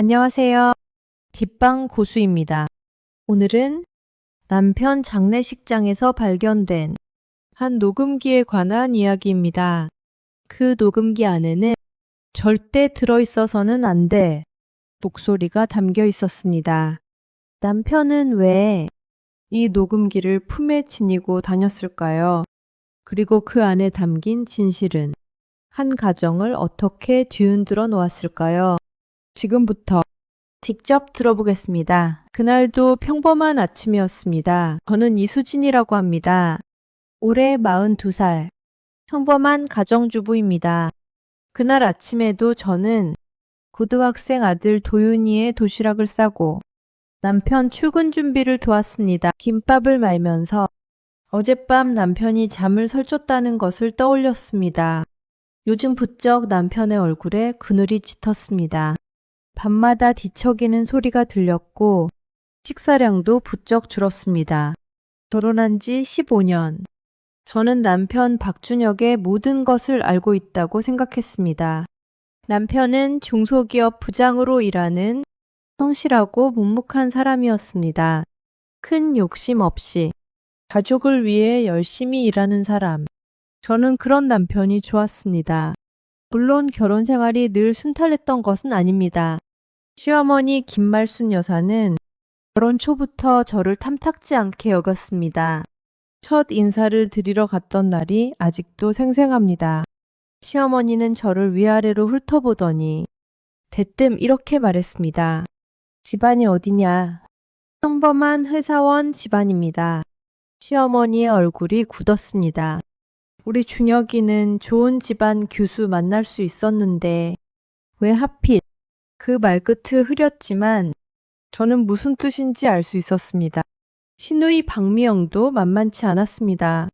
안녕하세요. 뒷방 고수입니다. 오늘은 남편 장례식장에서 발견된 한 녹음기에 관한 이야기입니다. 그 녹음기 안에는 절대 들어있어서는 안 돼 목소리가 담겨 있었습니다. 남편은 왜 이 녹음기를 품에 지니고 다녔을까요? 그리고 그 안에 담긴 진실은 한 가정을 어떻게 뒤흔들어 놓았을까요? 지금부터 직접 들어보겠습니다. 그날도 평범한 아침이었습니다. 저는 이수진이라고 합니다. 올해 42살. 평범한 가정주부입니다. 그날 아침에도 저는 고등학생 아들 도윤이의 도시락을 싸고 남편 출근 준비를 도왔습니다. 김밥을 말면서 어젯밤 남편이 잠을 설쳤다는 것을 떠올렸습니다. 요즘 부쩍 남편의 얼굴에 그늘이 짙었습니다. 밤마다 뒤척이는 소리가 들렸고 식사량도 부쩍 줄었습니다. 결혼한 지 15년. 저는 남편 박준혁의 모든 것을 알고 있다고 생각했습니다. 남편은 중소기업 부장으로 일하는 성실하고 묵묵한 사람이었습니다. 큰 욕심 없이 가족을 위해 열심히 일하는 사람. 저는 그런 남편이 좋았습니다. 물론 결혼 생활이 늘 순탄했던 것은 아닙니다. 시어머니 김말순 여사는 결혼 초부터 저를 탐탁지 않게 여겼습니다. 첫 인사를 드리러 갔던 날이 아직도 생생합니다. 시어머니는 저를 위아래로 훑어보더니 대뜸 이렇게 말했습니다. 집안이 어디냐? 평범한 회사원 집안입니다. 시어머니의 얼굴이 굳었습니다. 우리 준혁이는 좋은 집안 교수 만날 수 있었는데 왜 하필? 그 말끝을 흐렸지만 저는 무슨 뜻인지 알 수 있었습니다. 시누이 박미영도 만만치 않았습니다.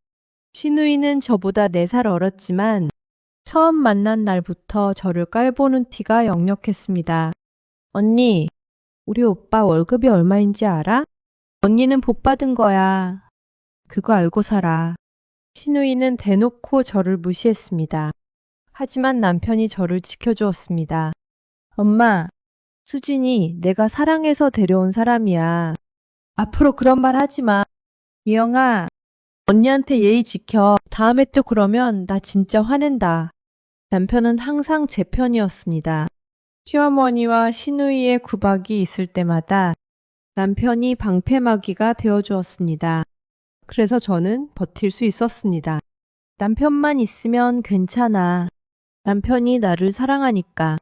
시누이는 저보다 4살 어렸지만 처음 만난 날부터 저를 깔보는 티가 역력했습니다. 언니, 우리 오빠 월급이 얼마인지 알아? 언니는 복 받은 거야. 그거 알고 살아. 시누이는 대놓고 저를 무시했습니다. 하지만 남편이 저를 지켜주었습니다. 엄마, 수진이 내가 사랑해서 데려온 사람이야. 앞으로 그런 말 하지 마. 미영아, 언니한테 예의 지켜. 다음에 또 그러면 나 진짜 화낸다. 남편은 항상 제 편이었습니다. 시어머니와 시누이의 구박이 있을 때마다 남편이 방패막이가 되어주었습니다. 그래서 저는 버틸 수 있었습니다. 남편만 있으면 괜찮아. 남편이 나를 사랑하니까.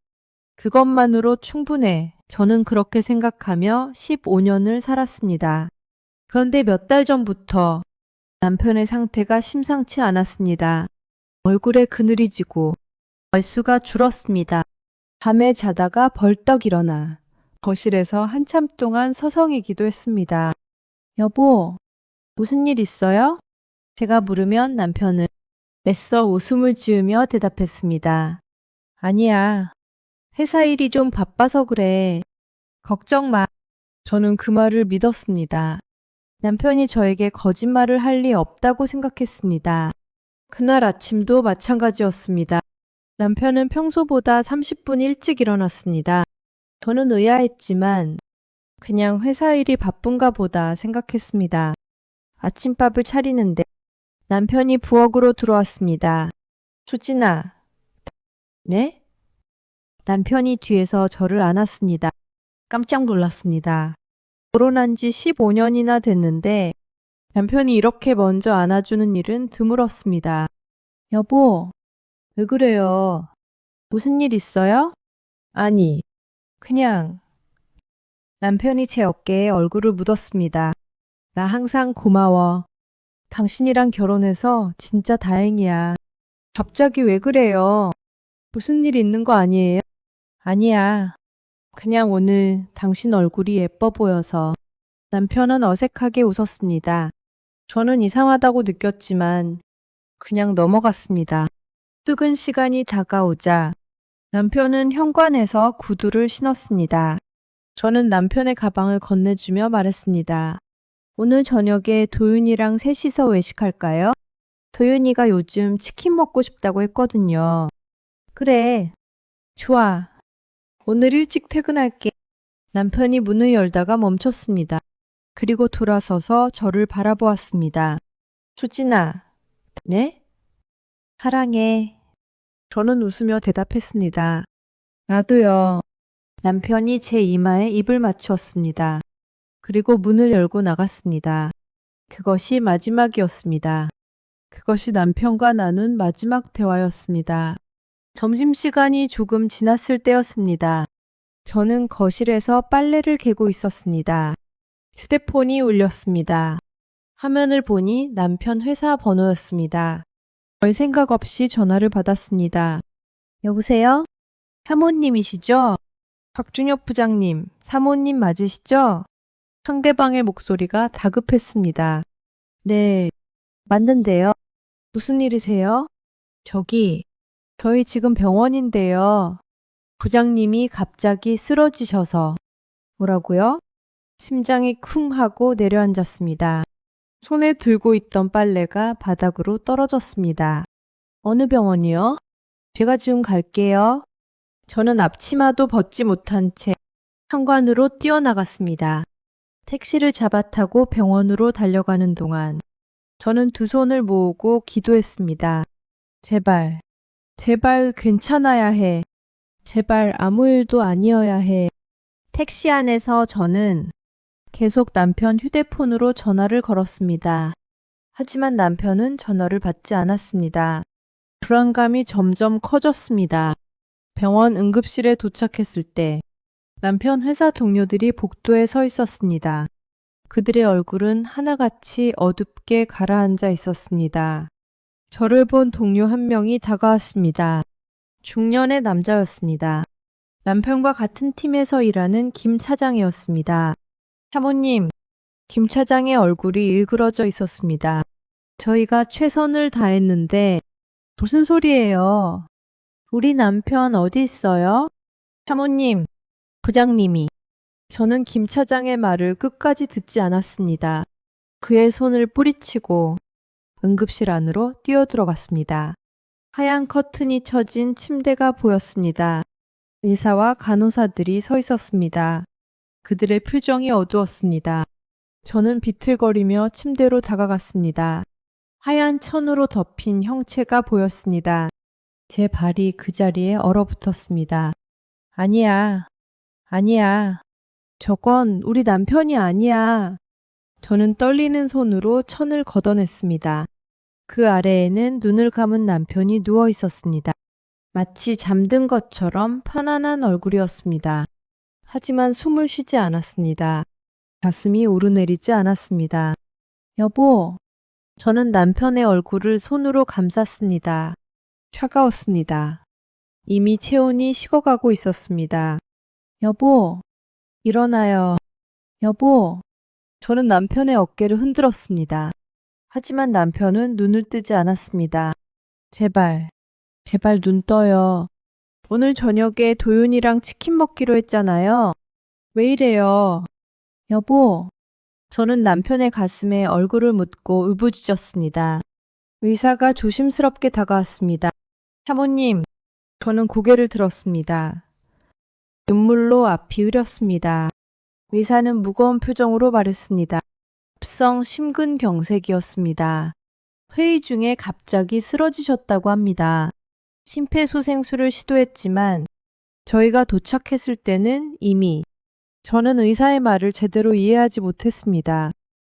그것만으로 충분해. 저는 그렇게 생각하며 15년을 살았습니다. 그런데 몇 달 전부터 남편의 상태가 심상치 않았습니다. 얼굴에 그늘이 지고 얼수가 줄었습니다. 밤에 자다가 벌떡 일어나 거실에서 한참 동안 서성이기도 했습니다. 여보, 무슨 일 있어요? 제가 물으면 남편은 애써 웃음을 지으며 대답했습니다. 아니야. 회사 일이 좀 바빠서 그래. 걱정 마. 저는 그 말을 믿었습니다. 남편이 저에게 거짓말을 할 리 없다고 생각했습니다. 그날 아침도 마찬가지였습니다. 남편은 평소보다 30분 일찍 일어났습니다. 저는 의아했지만 그냥 회사 일이 바쁜가 보다 생각했습니다. 아침밥을 차리는데 남편이 부엌으로 들어왔습니다. 수진아. 네? 남편이 뒤에서 저를 안았습니다. 깜짝 놀랐습니다. 결혼한 지 15년이나 됐는데 남편이 이렇게 먼저 안아주는 일은 드물었습니다. 여보, 왜 그래요? 무슨 일 있어요? 아니, 그냥. 남편이 제 어깨에 얼굴을 묻었습니다. 나 항상 고마워. 당신이랑 결혼해서 진짜 다행이야. 갑자기 왜 그래요? 무슨 일 있는 거 아니에요? 아니야. 그냥 오늘 당신 얼굴이 예뻐 보여서. 남편은 어색하게 웃었습니다. 저는 이상하다고 느꼈지만 그냥 넘어갔습니다. 뜨근 시간이 다가오자 남편은 현관에서 구두를 신었습니다. 저는 남편의 가방을 건네주며 말했습니다. 오늘 저녁에 도윤이랑 셋이서 외식할까요? 도윤이가 요즘 치킨 먹고 싶다고 했거든요. 그래, 좋아. 오늘 일찍 퇴근할게. 남편이 문을 열다가 멈췄습니다. 그리고 돌아서서 저를 바라보았습니다. 수진아, 네? 사랑해. 저는 웃으며 대답했습니다. 나도요. 남편이 제 이마에 입을 맞추었습니다. 그리고 문을 열고 나갔습니다. 그것이 마지막이었습니다. 그것이 남편과 나눈 마지막 대화였습니다. 점심시간이 조금 지났을 때였습니다. 저는 거실에서 빨래를 개고 있었습니다. 휴대폰이 울렸습니다. 화면을 보니 남편 회사 번호였습니다. 별 생각 없이 전화를 받았습니다. 여보세요? 사모님이시죠? 박준혁 부장님, 사모님 맞으시죠? 상대방의 목소리가 다급했습니다. 네, 맞는데요. 무슨 일이세요? 저희 지금 병원인데요. 부장님이 갑자기 쓰러지셔서. 뭐라고요? 심장이 쿵 하고 내려앉았습니다. 손에 들고 있던 빨래가 바닥으로 떨어졌습니다. 어느 병원이요? 제가 지금 갈게요. 저는 앞치마도 벗지 못한 채 현관으로 뛰어나갔습니다. 택시를 잡아 타고 병원으로 달려가는 동안 저는 두 손을 모으고 기도했습니다. 제발, 제발 괜찮아야 해. 제발 아무 일도 아니어야 해. 택시 안에서 저는 계속 남편 휴대폰으로 전화를 걸었습니다. 하지만 남편은 전화를 받지 않았습니다. 불안감이 점점 커졌습니다. 병원 응급실에 도착했을 때 남편 회사 동료들이 복도에 서 있었습니다. 그들의 얼굴은 하나같이 어둡게 가라앉아 있었습니다. 저를 본 동료 한 명이 다가왔습니다. 중년의 남자였습니다. 남편과 같은 팀에서 일하는 김 차장이었습니다. 사모님, 김 차장의 얼굴이 일그러져 있었습니다. 저희가 최선을 다했는데 무슨 소리예요? 우리 남편 어디 있어요? 사모님, 부장님이. 저는 김 차장의 말을 끝까지 듣지 않았습니다. 그의 손을 뿌리치고 응급실 안으로 뛰어들어갔습니다. 하얀 커튼이 쳐진 침대가 보였습니다. 의사와 간호사들이 서 있었습니다. 그들의 표정이 어두웠습니다. 저는 비틀거리며 침대로 다가갔습니다. 하얀 천으로 덮인 형체가 보였습니다. 제 발이 그 자리에 얼어붙었습니다. 아니야, 아니야. 저건 우리 남편이 아니야. 저는 떨리는 손으로 천을 걷어냈습니다. 그 아래에는 눈을 감은 남편이 누워 있었습니다. 마치 잠든 것처럼 편안한 얼굴이었습니다. 하지만 숨을 쉬지 않았습니다. 가슴이 오르내리지 않았습니다. 여보, 저는 남편의 얼굴을 손으로 감쌌습니다. 차가웠습니다. 이미 체온이 식어가고 있었습니다. 여보, 일어나요. 여보, 저는 남편의 어깨를 흔들었습니다. 하지만 남편은 눈을 뜨지 않았습니다. 제발, 제발 눈 떠요. 오늘 저녁에 도윤이랑 치킨 먹기로 했잖아요. 왜 이래요? 여보, 저는 남편의 가슴에 얼굴을 묻고 울부짖었습니다. 의사가 조심스럽게 다가왔습니다. 사모님, 저는 고개를 들었습니다. 눈물로 앞이 흐렸습니다. 의사는 무거운 표정으로 말했습니다. 급성 심근경색이었습니다. 회의 중에 갑자기 쓰러지셨다고 합니다. 심폐소생술을 시도했지만 저희가 도착했을 때는 이미 저는 의사의 말을 제대로 이해하지 못했습니다.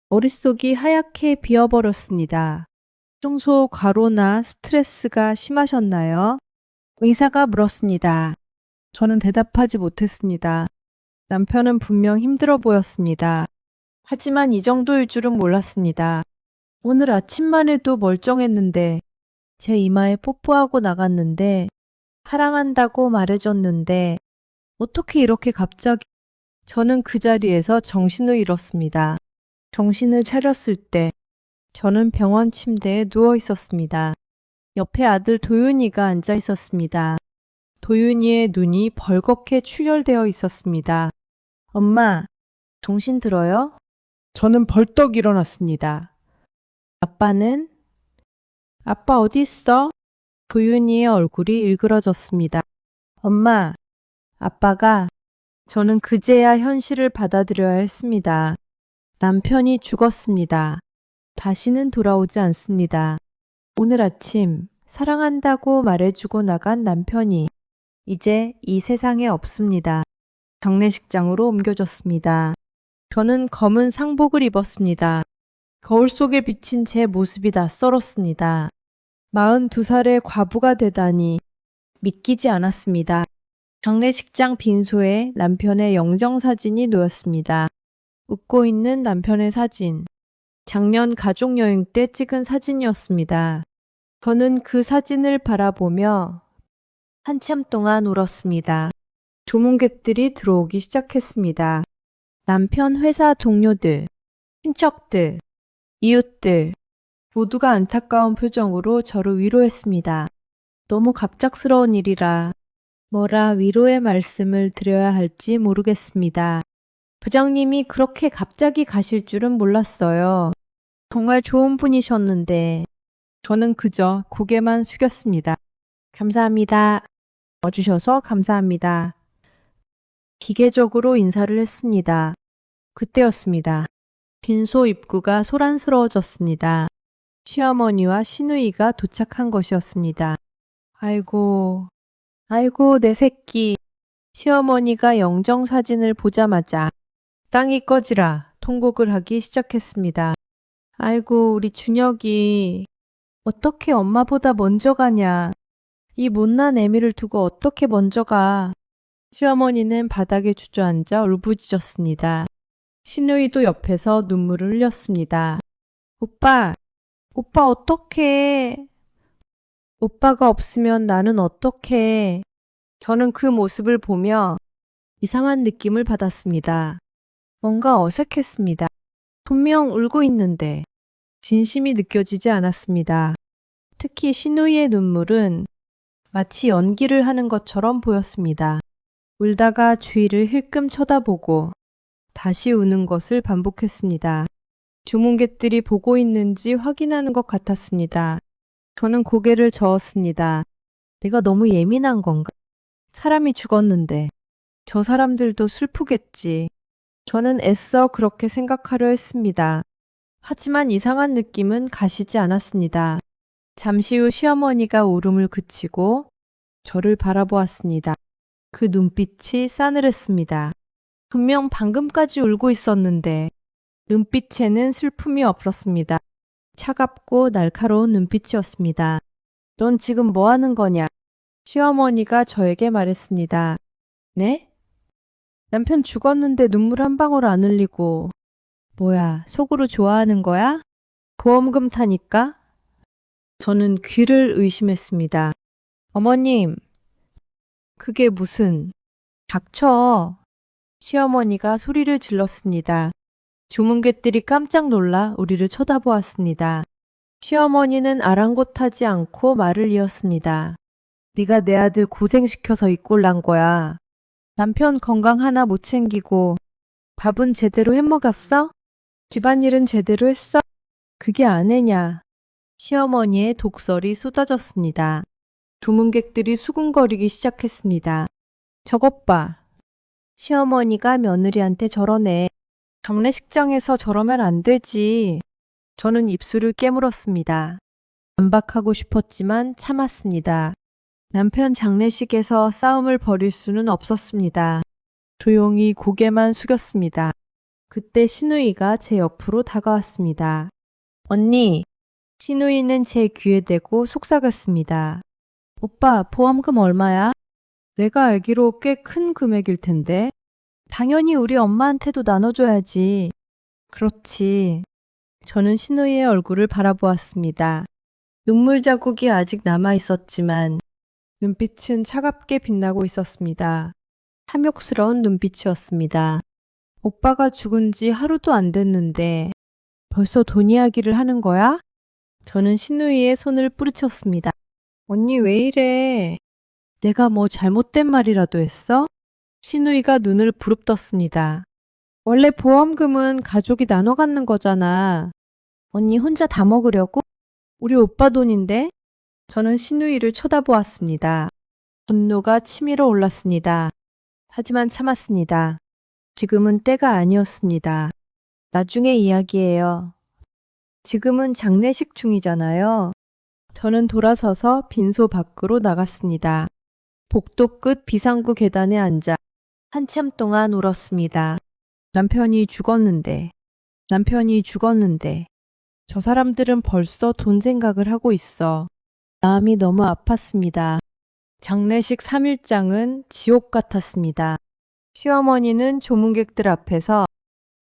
머릿속이 하얗게 비어버렸습니다. 평소 과로나 스트레스가 심하셨나요? 의사가 물었습니다. 저는 대답하지 못했습니다. 남편은 분명 힘들어 보였습니다. 하지만 이 정도일 줄은 몰랐습니다. 오늘 아침만 해도 멀쩡했는데 제 이마에 뽀뽀하고 나갔는데 사랑한다고 말해줬는데 어떻게 이렇게 갑자기 저는 그 자리에서 정신을 잃었습니다. 정신을 차렸을 때 저는 병원 침대에 누워 있었습니다. 옆에 아들 도윤이가 앉아 있었습니다. 도윤이의 눈이 벌겋게 출혈되어 있었습니다. 엄마, 정신 들어요? 저는 벌떡 일어났습니다. 아빠는? 아빠 어디 있어? 도윤이의 얼굴이 일그러졌습니다. 엄마, 아빠가 저는 그제야 현실을 받아들여야 했습니다. 남편이 죽었습니다. 다시는 돌아오지 않습니다. 오늘 아침 사랑한다고 말해주고 나간 남편이 이제 이 세상에 없습니다. 장례식장으로 옮겨졌습니다. 저는 검은 상복을 입었습니다. 거울 속에 비친 제 모습이 낯설었습니다. 42살의 과부가 되다니 믿기지 않았습니다. 장례식장 빈소에 남편의 영정사진이 놓였습니다. 웃고 있는 남편의 사진. 작년 가족여행 때 찍은 사진이었습니다. 저는 그 사진을 바라보며 한참 동안 울었습니다. 조문객들이 들어오기 시작했습니다. 남편 회사 동료들, 친척들, 이웃들 모두가 안타까운 표정으로 저를 위로했습니다. 너무 갑작스러운 일이라 뭐라 위로의 말씀을 드려야 할지 모르겠습니다. 부장님이 그렇게 갑자기 가실 줄은 몰랐어요. 정말 좋은 분이셨는데 저는 그저 고개만 숙였습니다. 감사합니다. 와주셔서 감사합니다. 기계적으로 인사를 했습니다. 그때였습니다. 빈소 입구가 소란스러워졌습니다. 시어머니와 시누이가 도착한 것이었습니다. 아이고, 아이고, 내 새끼. 시어머니가 영정사진을 보자마자 땅이 꺼지라 통곡을 하기 시작했습니다. 아이고, 우리 준혁이 어떻게 엄마보다 먼저 가냐. 이 못난 애미를 두고 어떻게 먼저 가. 시어머니는 바닥에 주저앉아 울부짖었습니다. 시누이도 옆에서 눈물을 흘렸습니다. 오빠, 오빠 어떡해. 오빠가 없으면 나는 어떡해. 저는 그 모습을 보며 이상한 느낌을 받았습니다. 뭔가 어색했습니다. 분명 울고 있는데 진심이 느껴지지 않았습니다. 특히 시누이의 눈물은 마치 연기를 하는 것처럼 보였습니다. 울다가 주위를 힐끔 쳐다보고 다시 우는 것을 반복했습니다. 주문객들이 보고 있는지 확인하는 것 같았습니다. 저는 고개를 저었습니다. 내가 너무 예민한 건가? 사람이 죽었는데 저 사람들도 슬프겠지. 저는 애써 그렇게 생각하려 했습니다. 하지만 이상한 느낌은 가시지 않았습니다. 잠시 후 시어머니가 울음을 그치고 저를 바라보았습니다. 그 눈빛이 싸늘했습니다. 분명 방금까지 울고 있었는데 눈빛에는 슬픔이 없었습니다. 차갑고 날카로운 눈빛이었습니다. 넌 지금 뭐 하는 거냐? 시어머니가 저에게 말했습니다. 네? 남편 죽었는데 눈물 한 방울 안 흘리고 뭐야, 속으로 좋아하는 거야? 보험금 타니까? 저는 귀를 의심했습니다. 어머님, 그게 무슨... 닥쳐. 시어머니가 소리를 질렀습니다. 주문객들이 깜짝 놀라 우리를 쳐다보았습니다. 시어머니는 아랑곳하지 않고 말을 이었습니다. 네가 내 아들 고생시켜서 이 꼴 난 거야. 남편 건강 하나 못 챙기고 밥은 제대로 해먹었어? 집안일은 제대로 했어? 그게 아내냐. 시어머니의 독설이 쏟아졌습니다. 조문객들이 수군거리기 시작했습니다. 저것 봐. 시어머니가 며느리한테 저러네. 장례식장에서 저러면 안 되지. 저는 입술을 깨물었습니다. 반박하고 싶었지만 참았습니다. 남편 장례식에서 싸움을 벌일 수는 없었습니다. 조용히 고개만 숙였습니다. 그때 시누이가 제 옆으로 다가왔습니다. 언니, 시누이는 제 귀에 대고 속삭였습니다. 오빠, 보험금 얼마야? 내가 알기로 꽤 큰 금액일 텐데. 당연히 우리 엄마한테도 나눠줘야지. 그렇지. 저는 시누이의 얼굴을 바라보았습니다. 눈물 자국이 아직 남아 있었지만 눈빛은 차갑게 빛나고 있었습니다. 탐욕스러운 눈빛이었습니다. 오빠가 죽은 지 하루도 안 됐는데 벌써 돈 이야기를 하는 거야? 저는 시누이의 손을 뿌리쳤습니다. 언니 왜 이래? 내가 뭐 잘못된 말이라도 했어? 시누이가 눈을 부릅떴습니다. 원래 보험금은 가족이 나눠 갖는 거잖아. 언니 혼자 다 먹으려고? 우리 오빠 돈인데? 저는 시누이를 쳐다보았습니다. 분노가 치밀어 올랐습니다. 하지만 참았습니다. 지금은 때가 아니었습니다. 나중에 이야기예요. 지금은 장례식 중이잖아요. 저는 돌아서서 빈소 밖으로 나갔습니다. 복도 끝 비상구 계단에 앉아 한참 동안 울었습니다. 남편이 죽었는데, 남편이 죽었는데, 저 사람들은 벌써 돈 생각을 하고 있어. 마음이 너무 아팠습니다. 장례식 3일장은 지옥 같았습니다. 시어머니는 조문객들 앞에서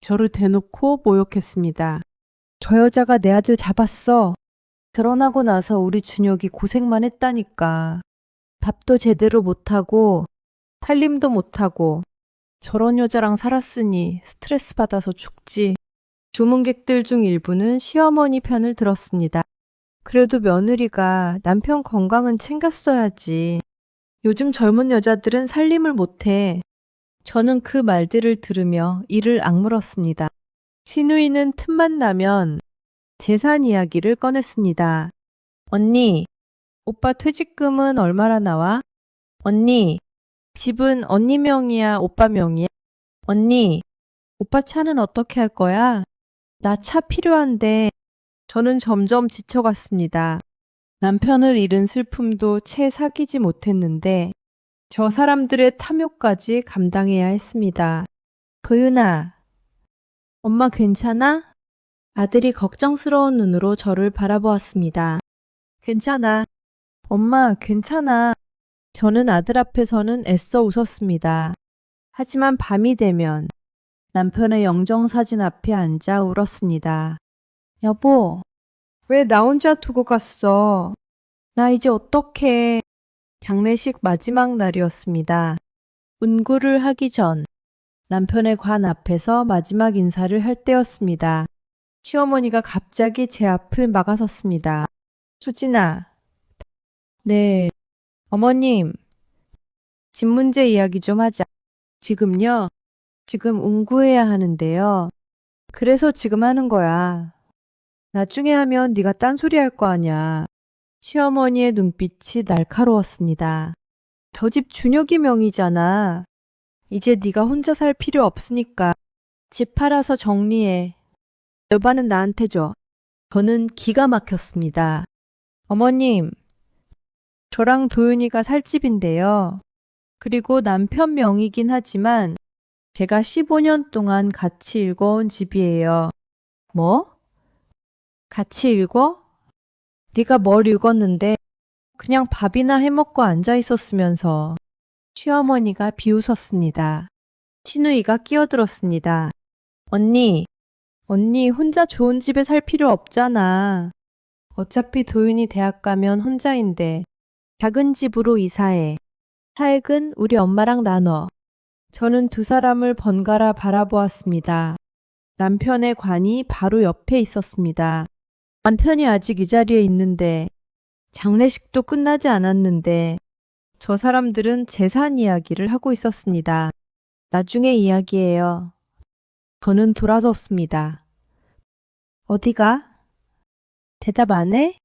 저를 대놓고 모욕했습니다. 저 여자가 내 아들 잡았어. 결혼하고 나서 우리 준혁이 고생만 했다니까. 밥도 제대로 못하고 살림도 못하고 저런 여자랑 살았으니 스트레스 받아서 죽지. 조문객들 중 일부는 시어머니 편을 들었습니다. 그래도 며느리가 남편 건강은 챙겼어야지. 요즘 젊은 여자들은 살림을 못해. 저는 그 말들을 들으며 이를 악물었습니다. 시누이는 틈만 나면 재산 이야기를 꺼냈습니다. 언니, 오빠 퇴직금은 얼마나 나와? 언니, 집은 언니 명이야, 오빠 명이야? 언니, 오빠 차는 어떻게 할 거야? 나 차 필요한데. 저는 점점 지쳐갔습니다. 남편을 잃은 슬픔도 채 사귀지 못했는데 저 사람들의 탐욕까지 감당해야 했습니다. 도윤아, 엄마 괜찮아? 아들이 걱정스러운 눈으로 저를 바라보았습니다. 괜찮아. 엄마 괜찮아. 저는 아들 앞에서는 애써 웃었습니다. 하지만 밤이 되면 남편의 영정사진 앞에 앉아 울었습니다. 여보, 왜 나 혼자 두고 갔어? 나 이제 어떡해. 장례식 마지막 날이었습니다. 운구를 하기 전 남편의 관 앞에서 마지막 인사를 할 때였습니다. 시어머니가 갑자기 제 앞을 막아섰습니다. 수진아. 네. 어머님, 집 문제 이야기 좀 하자. 지금요? 지금 운구해야 하는데요. 그래서 지금 하는 거야. 나중에 하면 네가 딴소리 할 거 아냐. 시어머니의 눈빛이 날카로웠습니다. 저 집 준혁이 명이잖아. 이제 네가 혼자 살 필요 없으니까 집 팔아서 정리해. 여반은 나한테 줘. 저는 기가 막혔습니다. 어머님, 저랑 도윤이가 살 집인데요. 그리고 남편 명이긴 하지만 제가 15년 동안 같이 읽어온 집이에요. 뭐? 같이 읽어? 네가 뭘 읽었는데 그냥 밥이나 해먹고 앉아 있었으면서. 시어머니가 비웃었습니다. 시누이가 끼어들었습니다. 언니 혼자 좋은 집에 살 필요 없잖아. 어차피 도윤이 대학 가면 혼자인데 작은 집으로 이사해. 차액은 우리 엄마랑 나눠. 저는 두 사람을 번갈아 바라보았습니다. 남편의 관이 바로 옆에 있었습니다. 남편이 아직 이 자리에 있는데 장례식도 끝나지 않았는데 저 사람들은 재산 이야기를 하고 있었습니다. 나중에 이야기예요. 저는 돌아섰습니다. 어디가? 대답 안 해?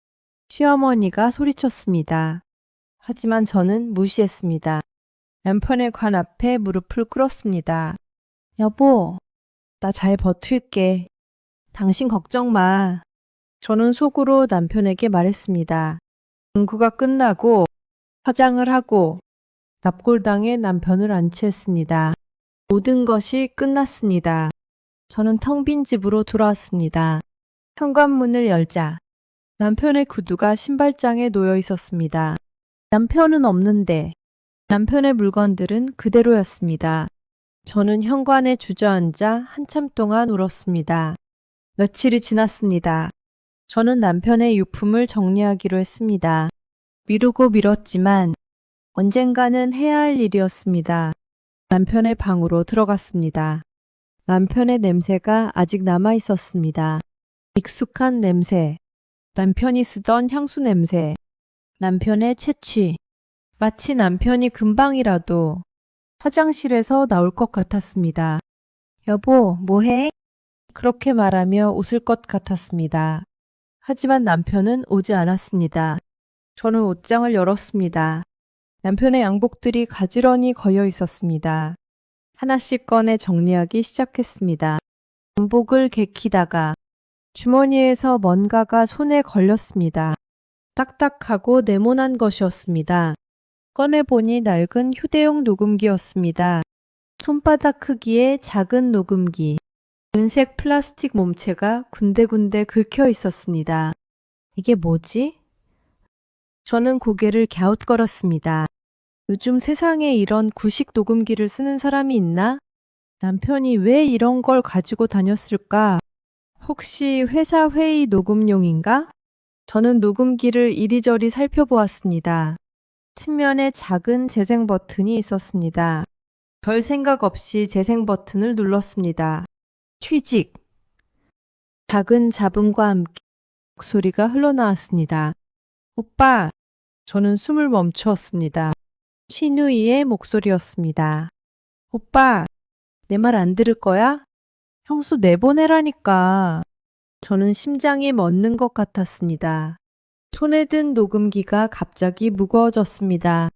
시어머니가 소리쳤습니다. 하지만 저는 무시했습니다. 남편의 관 앞에 무릎을 꿇었습니다. 여보, 나 잘 버틸게. 당신 걱정 마. 저는 속으로 남편에게 말했습니다. 응구가 끝나고 화장을 하고 납골당에 남편을 안치했습니다. 모든 것이 끝났습니다. 저는 텅 빈 집으로 돌아왔습니다. 현관문을 열자 남편의 구두가 신발장에 놓여 있었습니다. 남편은 없는데 남편의 물건들은 그대로였습니다. 저는 현관에 주저앉아 한참 동안 울었습니다. 며칠이 지났습니다. 저는 남편의 유품을 정리하기로 했습니다. 미루고 미뤘지만 언젠가는 해야 할 일이었습니다. 남편의 방으로 들어갔습니다. 남편의 냄새가 아직 남아 있었습니다. 익숙한 냄새, 남편이 쓰던 향수 냄새, 남편의 채취. 마치 남편이 금방이라도 화장실에서 나올 것 같았습니다. 여보, 뭐해? 그렇게 말하며 웃을 것 같았습니다. 하지만 남편은 오지 않았습니다. 저는 옷장을 열었습니다. 남편의 양복들이 가지런히 걸려 있었습니다. 하나씩 꺼내 정리하기 시작했습니다. 양복을 개키다가 주머니에서 뭔가가 손에 걸렸습니다. 딱딱하고 네모난 것이었습니다. 꺼내보니 낡은 휴대용 녹음기였습니다. 손바닥 크기의 작은 녹음기. 은색 플라스틱 몸체가 군데군데 긁혀 있었습니다. 이게 뭐지? 저는 고개를 갸웃거렸습니다. 요즘 세상에 이런 구식 녹음기를 쓰는 사람이 있나? 남편이 왜 이런 걸 가지고 다녔을까? 혹시 회사 회의 녹음용인가? 저는 녹음기를 이리저리 살펴보았습니다. 측면에 작은 재생 버튼이 있었습니다. 별 생각 없이 재생 버튼을 눌렀습니다. 취직! 작은 잡음과 함께 목소리가 흘러나왔습니다. 오빠! 저는 숨을 멈추었습니다. 신우이의 목소리였습니다. 오빠! 내 말 안 들을 거야? 형수 내보내라니까. 저는 심장이 멎는 것 같았습니다. 손에 든 녹음기가 갑자기 무거워졌습니다.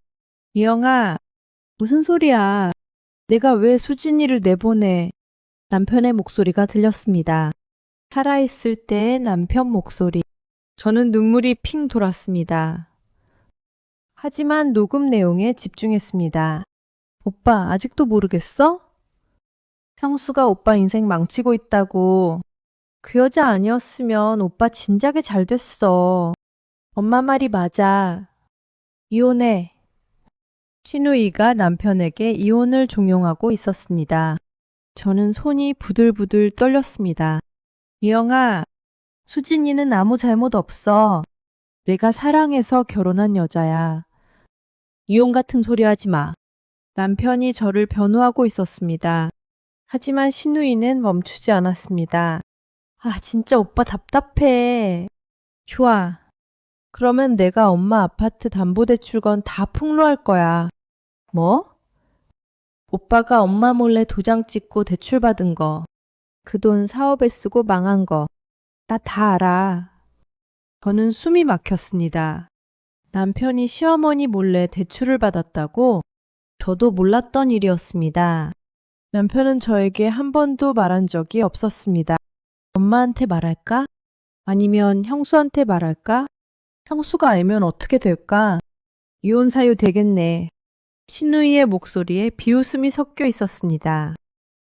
이영아, 무슨 소리야? 내가 왜 수진이를 내보내? 남편의 목소리가 들렸습니다. 살아있을 때의 남편 목소리. 저는 눈물이 핑 돌았습니다. 하지만 녹음 내용에 집중했습니다. 오빠, 아직도 모르겠어? 형수가 오빠 인생 망치고 있다고. 그 여자 아니었으면 오빠 진작에 잘 됐어. 엄마 말이 맞아. 이혼해. 신우이가 남편에게 이혼을 종용하고 있었습니다. 저는 손이 부들부들 떨렸습니다. 이영아, 수진이는 아무 잘못 없어. 내가 사랑해서 결혼한 여자야. 이혼 같은 소리 하지 마. 남편이 저를 변호하고 있었습니다. 하지만 신우이는 멈추지 않았습니다. 아, 진짜 오빠 답답해. 좋아. 그러면 내가 엄마 아파트 담보대출건 다 폭로할 거야. 뭐? 오빠가 엄마 몰래 도장 찍고 대출받은 거. 그 돈 사업에 쓰고 망한 거. 나 다 알아. 저는 숨이 막혔습니다. 남편이 시어머니 몰래 대출을 받았다고? 저도 몰랐던 일이었습니다. 남편은 저에게 한 번도 말한 적이 없었습니다. 엄마한테 말할까? 아니면 형수한테 말할까? 형수가 알면 어떻게 될까? 이혼 사유 되겠네. 신우이의 목소리에 비웃음이 섞여 있었습니다.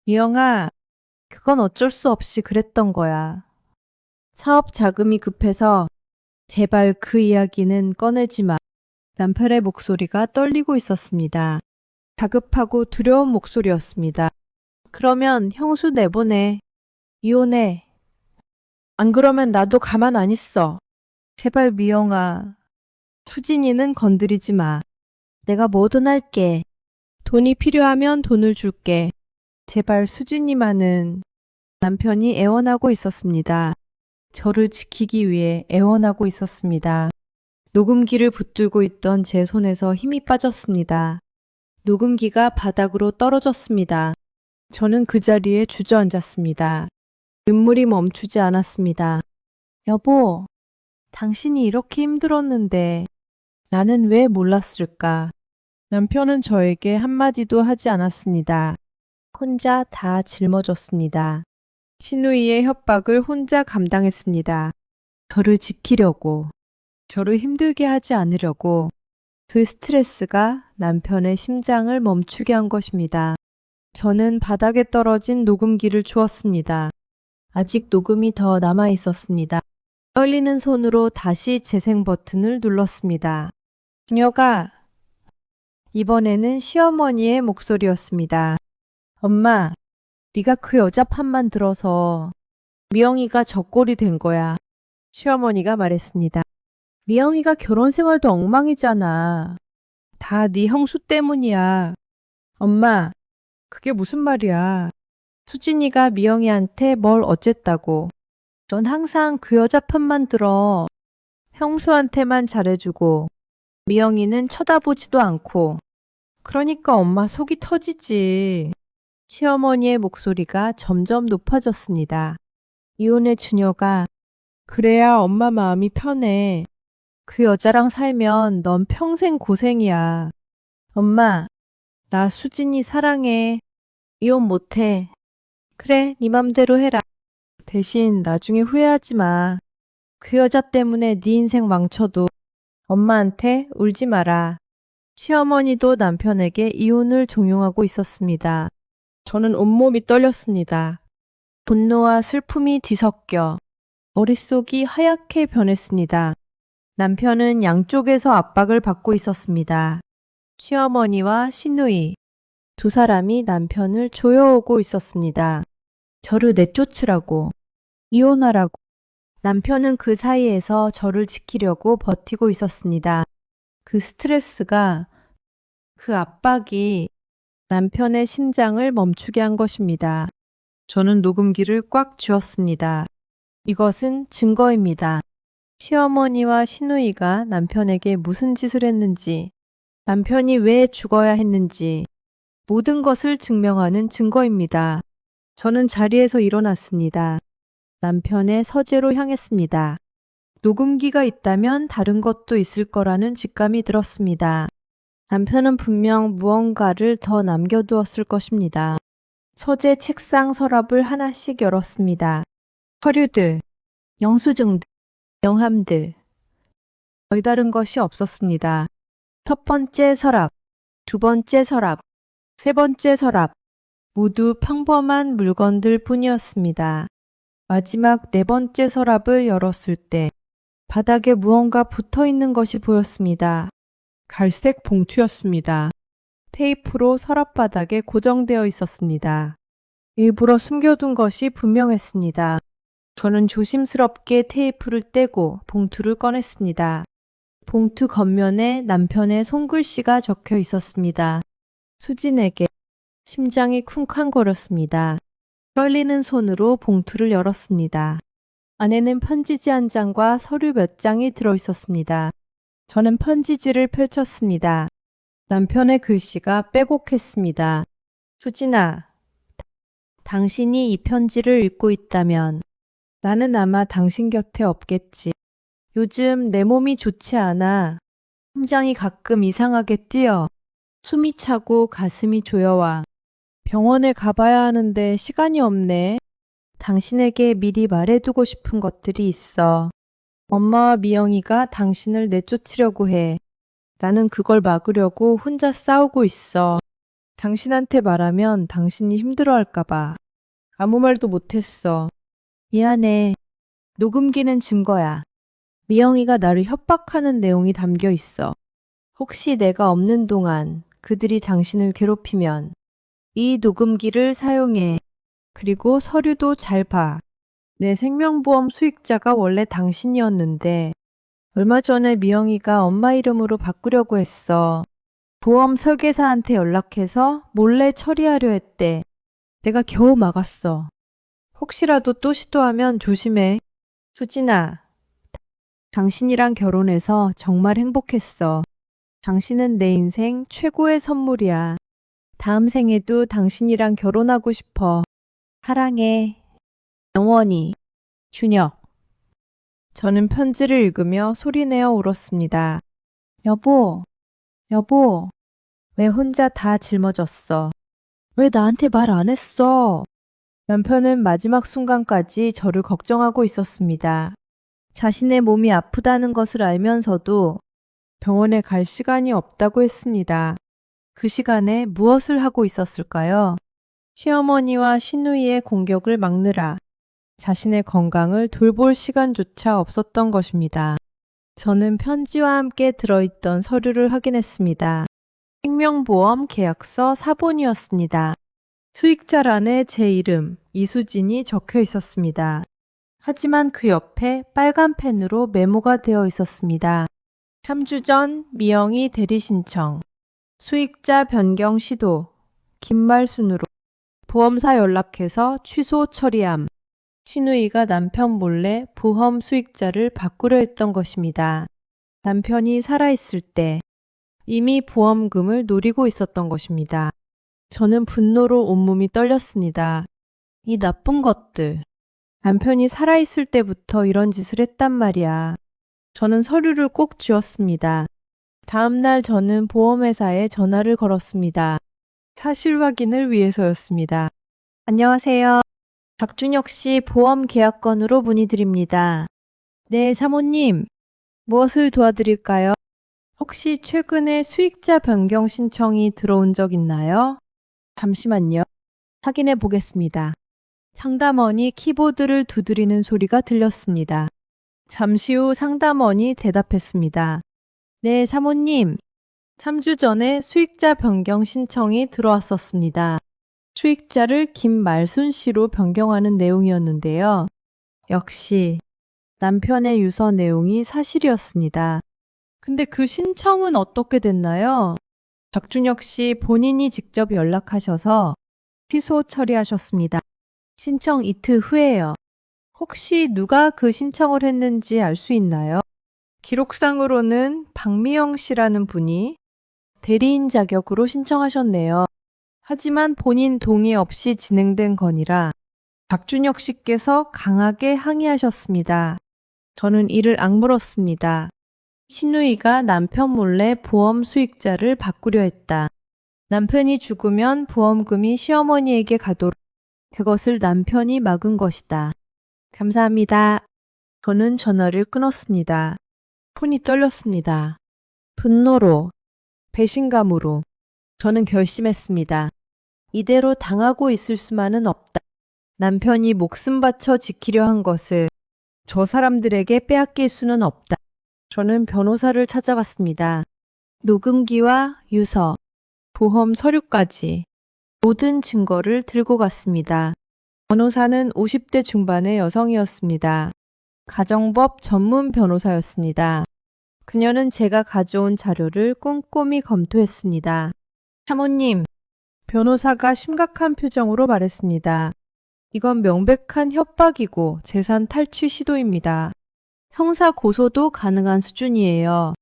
이영아, 그건 어쩔 수 없이 그랬던 거야. 사업 자금이 급해서 제발 그 이야기는 꺼내지 마. 남편의 목소리가 떨리고 있었습니다. 다급하고 두려운 목소리였습니다. 그러면 형수 내보내. 이혼해. 안 그러면 나도 가만 안 있어. 제발 미영아. 수진이는 건드리지 마. 내가 뭐든 할게. 돈이 필요하면 돈을 줄게. 제발 수진이만은. 남편이 애원하고 있었습니다. 저를 지키기 위해 애원하고 있었습니다. 녹음기를 붙들고 있던 제 손에서 힘이 빠졌습니다. 녹음기가 바닥으로 떨어졌습니다. 저는 그 자리에 주저앉았습니다. 눈물이 멈추지 않았습니다. 여보, 당신이 이렇게 힘들었는데 나는 왜 몰랐을까? 남편은 저에게 한마디도 하지 않았습니다. 혼자 다 짊어졌습니다. 신우이의 협박을 혼자 감당했습니다. 저를 지키려고, 저를 힘들게 하지 않으려고 그 스트레스가 남편의 심장을 멈추게 한 것입니다. 저는 바닥에 떨어진 녹음기를 주었습니다. 아직 녹음이 더 남아 있었습니다. 떨리는 손으로 다시 재생 버튼을 눌렀습니다. 그녀가 이번에는 시어머니의 목소리였습니다. 엄마, 네가 그 여자 판만 들어서 미영이가 저 꼴이 된 거야. 시어머니가 말했습니다. 미영이가 결혼 생활도 엉망이잖아. 다 네 형수 때문이야. 엄마, 그게 무슨 말이야. 수진이가 미영이한테 뭘 어쨌다고. 넌 항상 그 여자 편만 들어. 형수한테만 잘해주고 미영이는 쳐다보지도 않고. 그러니까 엄마 속이 터지지. 시어머니의 목소리가 점점 높아졌습니다. 이혼의 주녀가 그래야 엄마 마음이 편해. 그 여자랑 살면 넌 평생 고생이야. 엄마, 나 수진이 사랑해. 이혼 못해. 그래, 네 맘대로 해라. 대신 나중에 후회하지 마. 그 여자 때문에 네 인생 망쳐도 엄마한테 울지 마라. 시어머니도 남편에게 이혼을 종용하고 있었습니다. 저는 온몸이 떨렸습니다. 분노와 슬픔이 뒤섞여 머릿속이 하얗게 변했습니다. 남편은 양쪽에서 압박을 받고 있었습니다. 시어머니와 시누이, 두 사람이 남편을 조여오고 있었습니다. 저를 내쫓으라고, 이혼하라고. 남편은 그 사이에서 저를 지키려고 버티고 있었습니다. 그 스트레스가, 그 압박이 남편의 심장을 멈추게 한 것입니다. 저는 녹음기를 꽉 쥐었습니다. 이것은 증거입니다. 시어머니와 시누이가 남편에게 무슨 짓을 했는지, 남편이 왜 죽어야 했는지, 모든 것을 증명하는 증거입니다. 저는 자리에서 일어났습니다. 남편의 서재로 향했습니다. 녹음기가 있다면 다른 것도 있을 거라는 직감이 들었습니다. 남편은 분명 무언가를 더 남겨두었을 것입니다. 서재 책상 서랍을 하나씩 열었습니다. 서류들, 영수증들, 명함들. 별다른 것이 없었습니다. 첫 번째 서랍, 두 번째 서랍, 세 번째 서랍. 모두 평범한 물건들 뿐이었습니다. 마지막 네 번째 서랍을 열었을 때 바닥에 무언가 붙어 있는 것이 보였습니다. 갈색 봉투였습니다. 테이프로 서랍 바닥에 고정되어 있었습니다. 일부러 숨겨둔 것이 분명했습니다. 저는 조심스럽게 테이프를 떼고 봉투를 꺼냈습니다. 봉투 겉면에 남편의 손글씨가 적혀 있었습니다. 수진에게. 심장이 쿵쾅거렸습니다. 떨리는 손으로 봉투를 열었습니다. 안에는 편지지 한 장과 서류 몇 장이 들어 있었습니다. 저는 편지지를 펼쳤습니다. 남편의 글씨가 빼곡했습니다. 수진아, 당신이 이 편지를 읽고 있다면 나는 아마 당신 곁에 없겠지. 요즘 내 몸이 좋지 않아. 심장이 가끔 이상하게 뛰어. 숨이 차고 가슴이 조여와. 병원에 가봐야 하는데 시간이 없네. 당신에게 미리 말해두고 싶은 것들이 있어. 엄마와 미영이가 당신을 내쫓으려고 해. 나는 그걸 막으려고 혼자 싸우고 있어. 당신한테 말하면 당신이 힘들어할까봐. 아무 말도 못했어. 미안해. 녹음기는 증거야. 미영이가 나를 협박하는 내용이 담겨 있어. 혹시 내가 없는 동안 그들이 당신을 괴롭히면 이 녹음기를 사용해. 그리고 서류도 잘 봐. 내 생명보험 수익자가 원래 당신이었는데 얼마 전에 미영이가 엄마 이름으로 바꾸려고 했어. 보험 설계사한테 연락해서 몰래 처리하려 했대. 내가 겨우 막았어. 혹시라도 또 시도하면 조심해. 수진아, 당신이랑 결혼해서 정말 행복했어. 당신은 내 인생 최고의 선물이야. 다음 생에도 당신이랑 결혼하고 싶어. 사랑해. 영원히. 준혁. 저는 편지를 읽으며 소리내어 울었습니다. 여보, 여보, 왜 혼자 다 짊어졌어? 왜 나한테 말 안 했어? 남편은 마지막 순간까지 저를 걱정하고 있었습니다. 자신의 몸이 아프다는 것을 알면서도 병원에 갈 시간이 없다고 했습니다. 그 시간에 무엇을 하고 있었을까요? 시어머니와 시누이의 공격을 막느라 자신의 건강을 돌볼 시간조차 없었던 것입니다. 저는 편지와 함께 들어있던 서류를 확인했습니다. 생명보험 계약서 사본이었습니다. 수익자란에 제 이름 이수진이 적혀 있었습니다. 하지만 그 옆에 빨간 펜으로 메모가 되어 있었습니다. 3주 전 미영이 대리 신청, 수익자 변경 시도, 긴말순으로 보험사 연락해서 취소 처리함. 시누이가 남편 몰래 보험 수익자를 바꾸려 했던 것입니다. 남편이 살아있을 때 이미 보험금을 노리고 있었던 것입니다. 저는 분노로 온몸이 떨렸습니다. 이 나쁜 것들. 남편이 살아있을 때부터 이런 짓을 했단 말이야. 저는 서류를 꼭 쥐었습니다. 다음 날 저는 보험회사에 전화를 걸었습니다. 사실 확인을 위해서였습니다. 안녕하세요. 박준혁 씨 보험 계약건으로 문의드립니다. 네, 사모님. 무엇을 도와드릴까요? 혹시 최근에 수익자 변경 신청이 들어온 적 있나요? 잠시만요. 확인해 보겠습니다. 상담원이 키보드를 두드리는 소리가 들렸습니다. 잠시 후 상담원이 대답했습니다. 네, 사모님. 3주 전에 수익자 변경 신청이 들어왔었습니다. 수익자를 김말순 씨로 변경하는 내용이었는데요. 역시 남편의 유서 내용이 사실이었습니다. 근데 그 신청은 어떻게 됐나요? 박준혁 씨 본인이 직접 연락하셔서 취소 처리하셨습니다. 신청 이틀 후에요. 혹시 누가 그 신청을 했는지 알 수 있나요? 기록상으로는 박미영 씨라는 분이 대리인 자격으로 신청하셨네요. 하지만 본인 동의 없이 진행된 건이라 박준혁 씨께서 강하게 항의하셨습니다. 저는 이를 악물었습니다. 신우이가 남편 몰래 보험 수익자를 바꾸려 했다. 남편이 죽으면 보험금이 시어머니에게 가도록 그것을 남편이 막은 것이다. 감사합니다. 저는 전화를 끊었습니다. 폰이 떨렸습니다. 분노로, 배신감으로 저는 결심했습니다. 이대로 당하고 있을 수만은 없다. 남편이 목숨 바쳐 지키려 한 것을 저 사람들에게 빼앗길 수는 없다. 저는 변호사를 찾아갔습니다. 녹음기와 유서, 보험 서류까지 모든 증거를 들고 갔습니다. 변호사는 50대 중반의 여성이었습니다. 가정법 전문 변호사였습니다. 그녀는 제가 가져온 자료를 꼼꼼히 검토했습니다. 사모님, 변호사가 심각한 표정으로 말했습니다. 이건 명백한 협박이고 재산 탈취 시도입니다. 형사 고소도 가능한 수준이에요.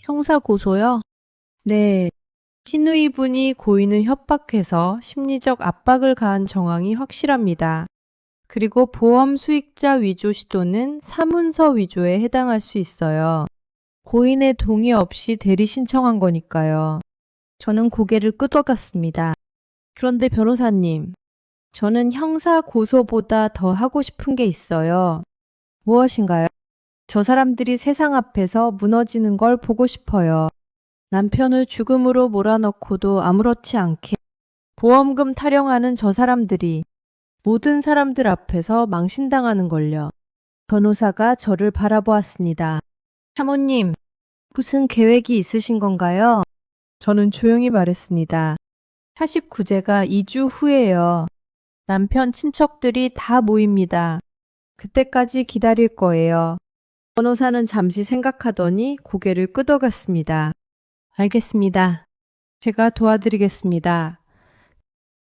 형사 고소요? 네. 신우이 분이 고인을 협박해서 심리적 압박을 가한 정황이 확실합니다. 그리고 보험 수익자 위조 시도는 사문서 위조에 해당할 수 있어요. 고인의 동의 없이 대리 신청한 거니까요. 저는 고개를 끄덕였습니다. 그런데 변호사님, 저는 형사 고소보다 더 하고 싶은 게 있어요. 무엇인가요? 저 사람들이 세상 앞에서 무너지는 걸 보고 싶어요. 남편을 죽음으로 몰아넣고도 아무렇지 않게 보험금 타령하는 저 사람들이 모든 사람들 앞에서 망신당하는 걸요. 변호사가 저를 바라보았습니다. 사모님, 무슨 계획이 있으신 건가요? 저는 조용히 말했습니다. 49제가 2주 후에요. 남편 친척들이 다 모입니다. 그때까지 기다릴 거예요. 변호사는 잠시 생각하더니 고개를 끄덕였습니다. 알겠습니다. 제가 도와드리겠습니다.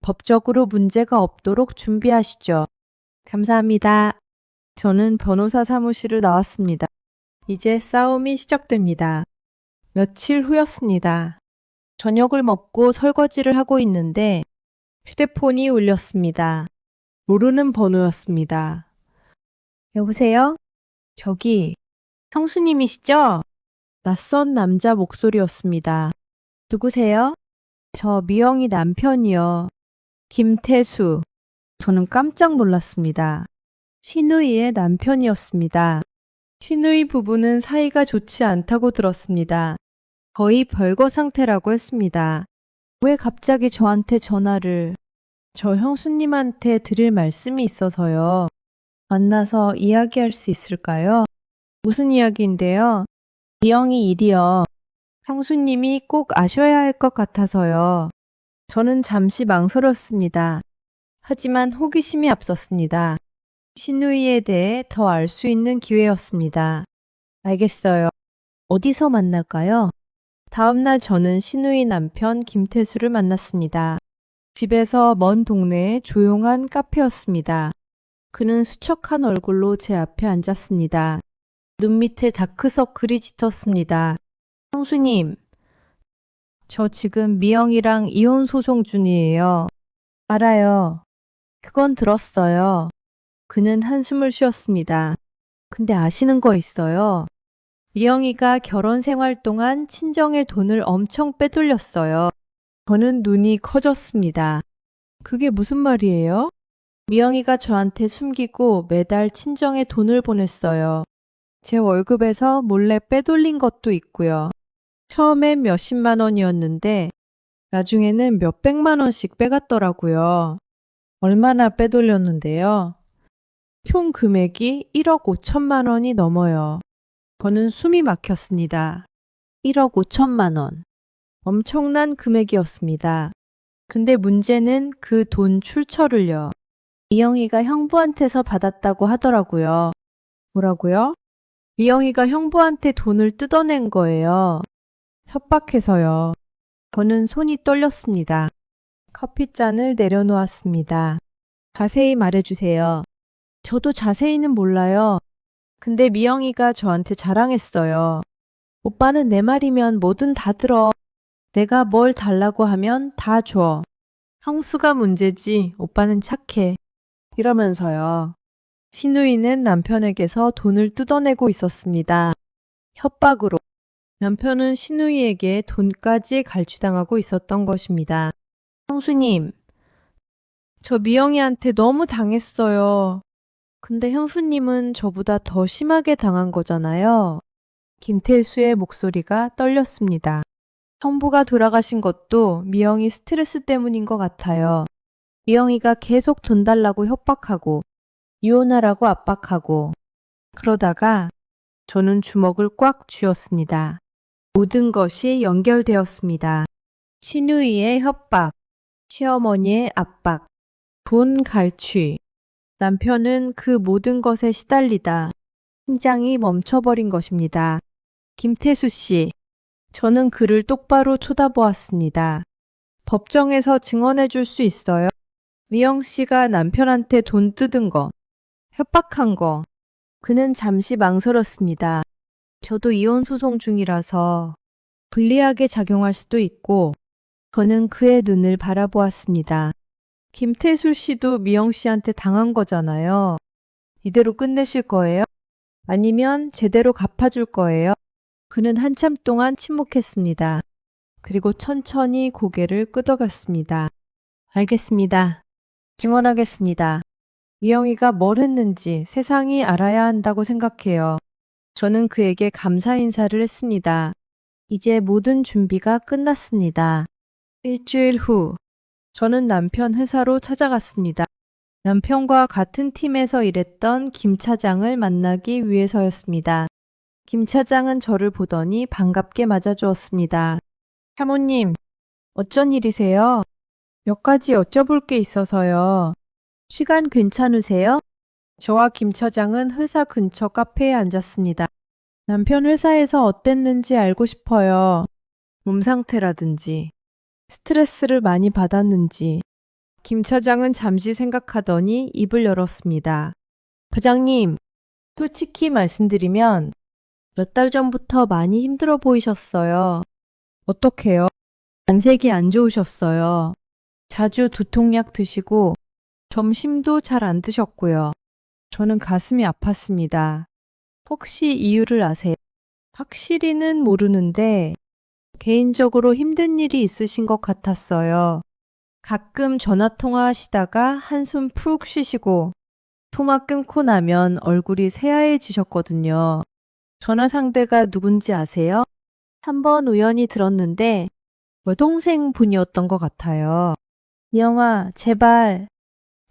법적으로 문제가 없도록 준비하시죠. 감사합니다. 저는 변호사 사무실을 나왔습니다. 이제 싸움이 시작됩니다. 며칠 후였습니다. 저녁을 먹고 설거지를 하고 있는데 휴대폰이 울렸습니다. 모르는 번호였습니다. 여보세요? 저기, 형수님이시죠? 낯선 남자 목소리였습니다. 누구세요? 저 미영이 남편이요. 김태수. 저는 깜짝 놀랐습니다. 신우이의 남편이었습니다. 신우이 부부는 사이가 좋지 않다고 들었습니다. 거의 별거 상태라고 했습니다. 왜 갑자기 저한테 전화를? 저 형수님한테 드릴 말씀이 있어서요. 만나서 이야기할 수 있을까요? 무슨 이야기인데요? 미영이 일이요. 형수님이 꼭 아셔야 할 것 같아서요. 저는 잠시 망설였습니다. 하지만 호기심이 앞섰습니다. 신우이에 대해 더 알 수 있는 기회였습니다. 알겠어요. 어디서 만날까요? 다음날 저는 신우이 남편 김태수를 만났습니다. 집에서 먼 동네의 조용한 카페였습니다. 그는 수척한 얼굴로 제 앞에 앉았습니다. 눈 밑에 다크서클이 짙었습니다. 형수님, 저 지금 미영이랑 이혼 소송 중이에요. 알아요. 그건 들었어요. 그는 한숨을 쉬었습니다. 근데 아시는 거 있어요? 미영이가 결혼 생활 동안 친정의 돈을 엄청 빼돌렸어요. 저는 눈이 커졌습니다. 그게 무슨 말이에요? 미영이가 저한테 숨기고 매달 친정에 돈을 보냈어요. 제 월급에서 몰래 빼돌린 것도 있고요. 처음엔 몇십만 원이었는데 나중에는 몇백만 원씩 빼갔더라고요. 얼마나 빼돌렸는데요? 총 금액이 1억 5천만 원이 넘어요. 저는 숨이 막혔습니다. 1억 5천만 원. 엄청난 금액이었습니다. 근데 문제는 그 돈 출처를요. 미영이가 형부한테서 받았다고 하더라고요. 뭐라고요? 미영이가 형부한테 돈을 뜯어낸 거예요. 협박해서요. 저는 손이 떨렸습니다. 커피잔을 내려놓았습니다. 자세히 말해주세요. 저도 자세히는 몰라요. 근데 미영이가 저한테 자랑했어요. 오빠는 내 말이면 뭐든 다 들어. 내가 뭘 달라고 하면 다 줘. 형수가 문제지. 오빠는 착해. 이러면서요. 시누이는 남편에게서 돈을 뜯어내고 있었습니다. 협박으로. 남편은 시누이에게 돈까지 갈취당하고 있었던 것입니다. 형수님, 저 미영이한테 너무 당했어요. 근데 형수님은 저보다 더 심하게 당한 거잖아요. 김태수의 목소리가 떨렸습니다. 형부가 돌아가신 것도 미영이 스트레스 때문인 것 같아요. 미영이가 계속 돈 달라고 협박하고 이혼하라고 압박하고 그러다가 저는 주먹을 꽉 쥐었습니다. 모든 것이 연결되었습니다. 시누이의 협박, 시어머니의 압박, 돈 갈취. 남편은 그 모든 것에 시달리다 심장이 멈춰버린 것입니다. 김태수 씨, 저는 그를 똑바로 쳐다보았습니다. 법정에서 증언해 줄 수 있어요? 미영 씨가 남편한테 돈 뜯은 거, 협박한 거. 그는 잠시 망설였습니다. 저도 이혼 소송 중이라서 불리하게 작용할 수도 있고, 저는 그의 눈을 바라보았습니다. 김태수 씨도 미영 씨한테 당한 거잖아요. 이대로 끝내실 거예요? 아니면 제대로 갚아줄 거예요? 그는 한참 동안 침묵했습니다. 그리고 천천히 고개를 끄덕였습니다. 알겠습니다. 증언하겠습니다. 미영이가 뭘 했는지 세상이 알아야 한다고 생각해요. 저는 그에게 감사 인사를 했습니다. 이제 모든 준비가 끝났습니다. 일주일 후, 저는 남편 회사로 찾아갔습니다. 남편과 같은 팀에서 일했던 김 차장을 만나기 위해서였습니다. 김 차장은 저를 보더니 반갑게 맞아주었습니다. 사모님, 어쩐 일이세요? 몇 가지 여쭤볼 게 있어서요. 시간 괜찮으세요? 저와 김 차장은 회사 근처 카페에 앉았습니다. 남편 회사에서 어땠는지 알고 싶어요. 몸 상태라든지, 스트레스를 많이 받았는지. 김 차장은 잠시 생각하더니 입을 열었습니다. 부장님, 솔직히 말씀드리면 몇 달 전부터 많이 힘들어 보이셨어요. 어떡해요? 안색이 안 좋으셨어요. 자주 두통약 드시고 점심도 잘 안 드셨고요. 저는 가슴이 아팠습니다. 혹시 이유를 아세요? 확실히는 모르는데 개인적으로 힘든 일이 있으신 것 같았어요. 가끔 전화 통화하시다가 한숨 푹 쉬시고 통화 끊고 나면 얼굴이 새하얘지셨거든요. 전화 상대가 누군지 아세요? 한번 우연히 들었는데 여동생 분이었던 것 같아요. 미영아, 제발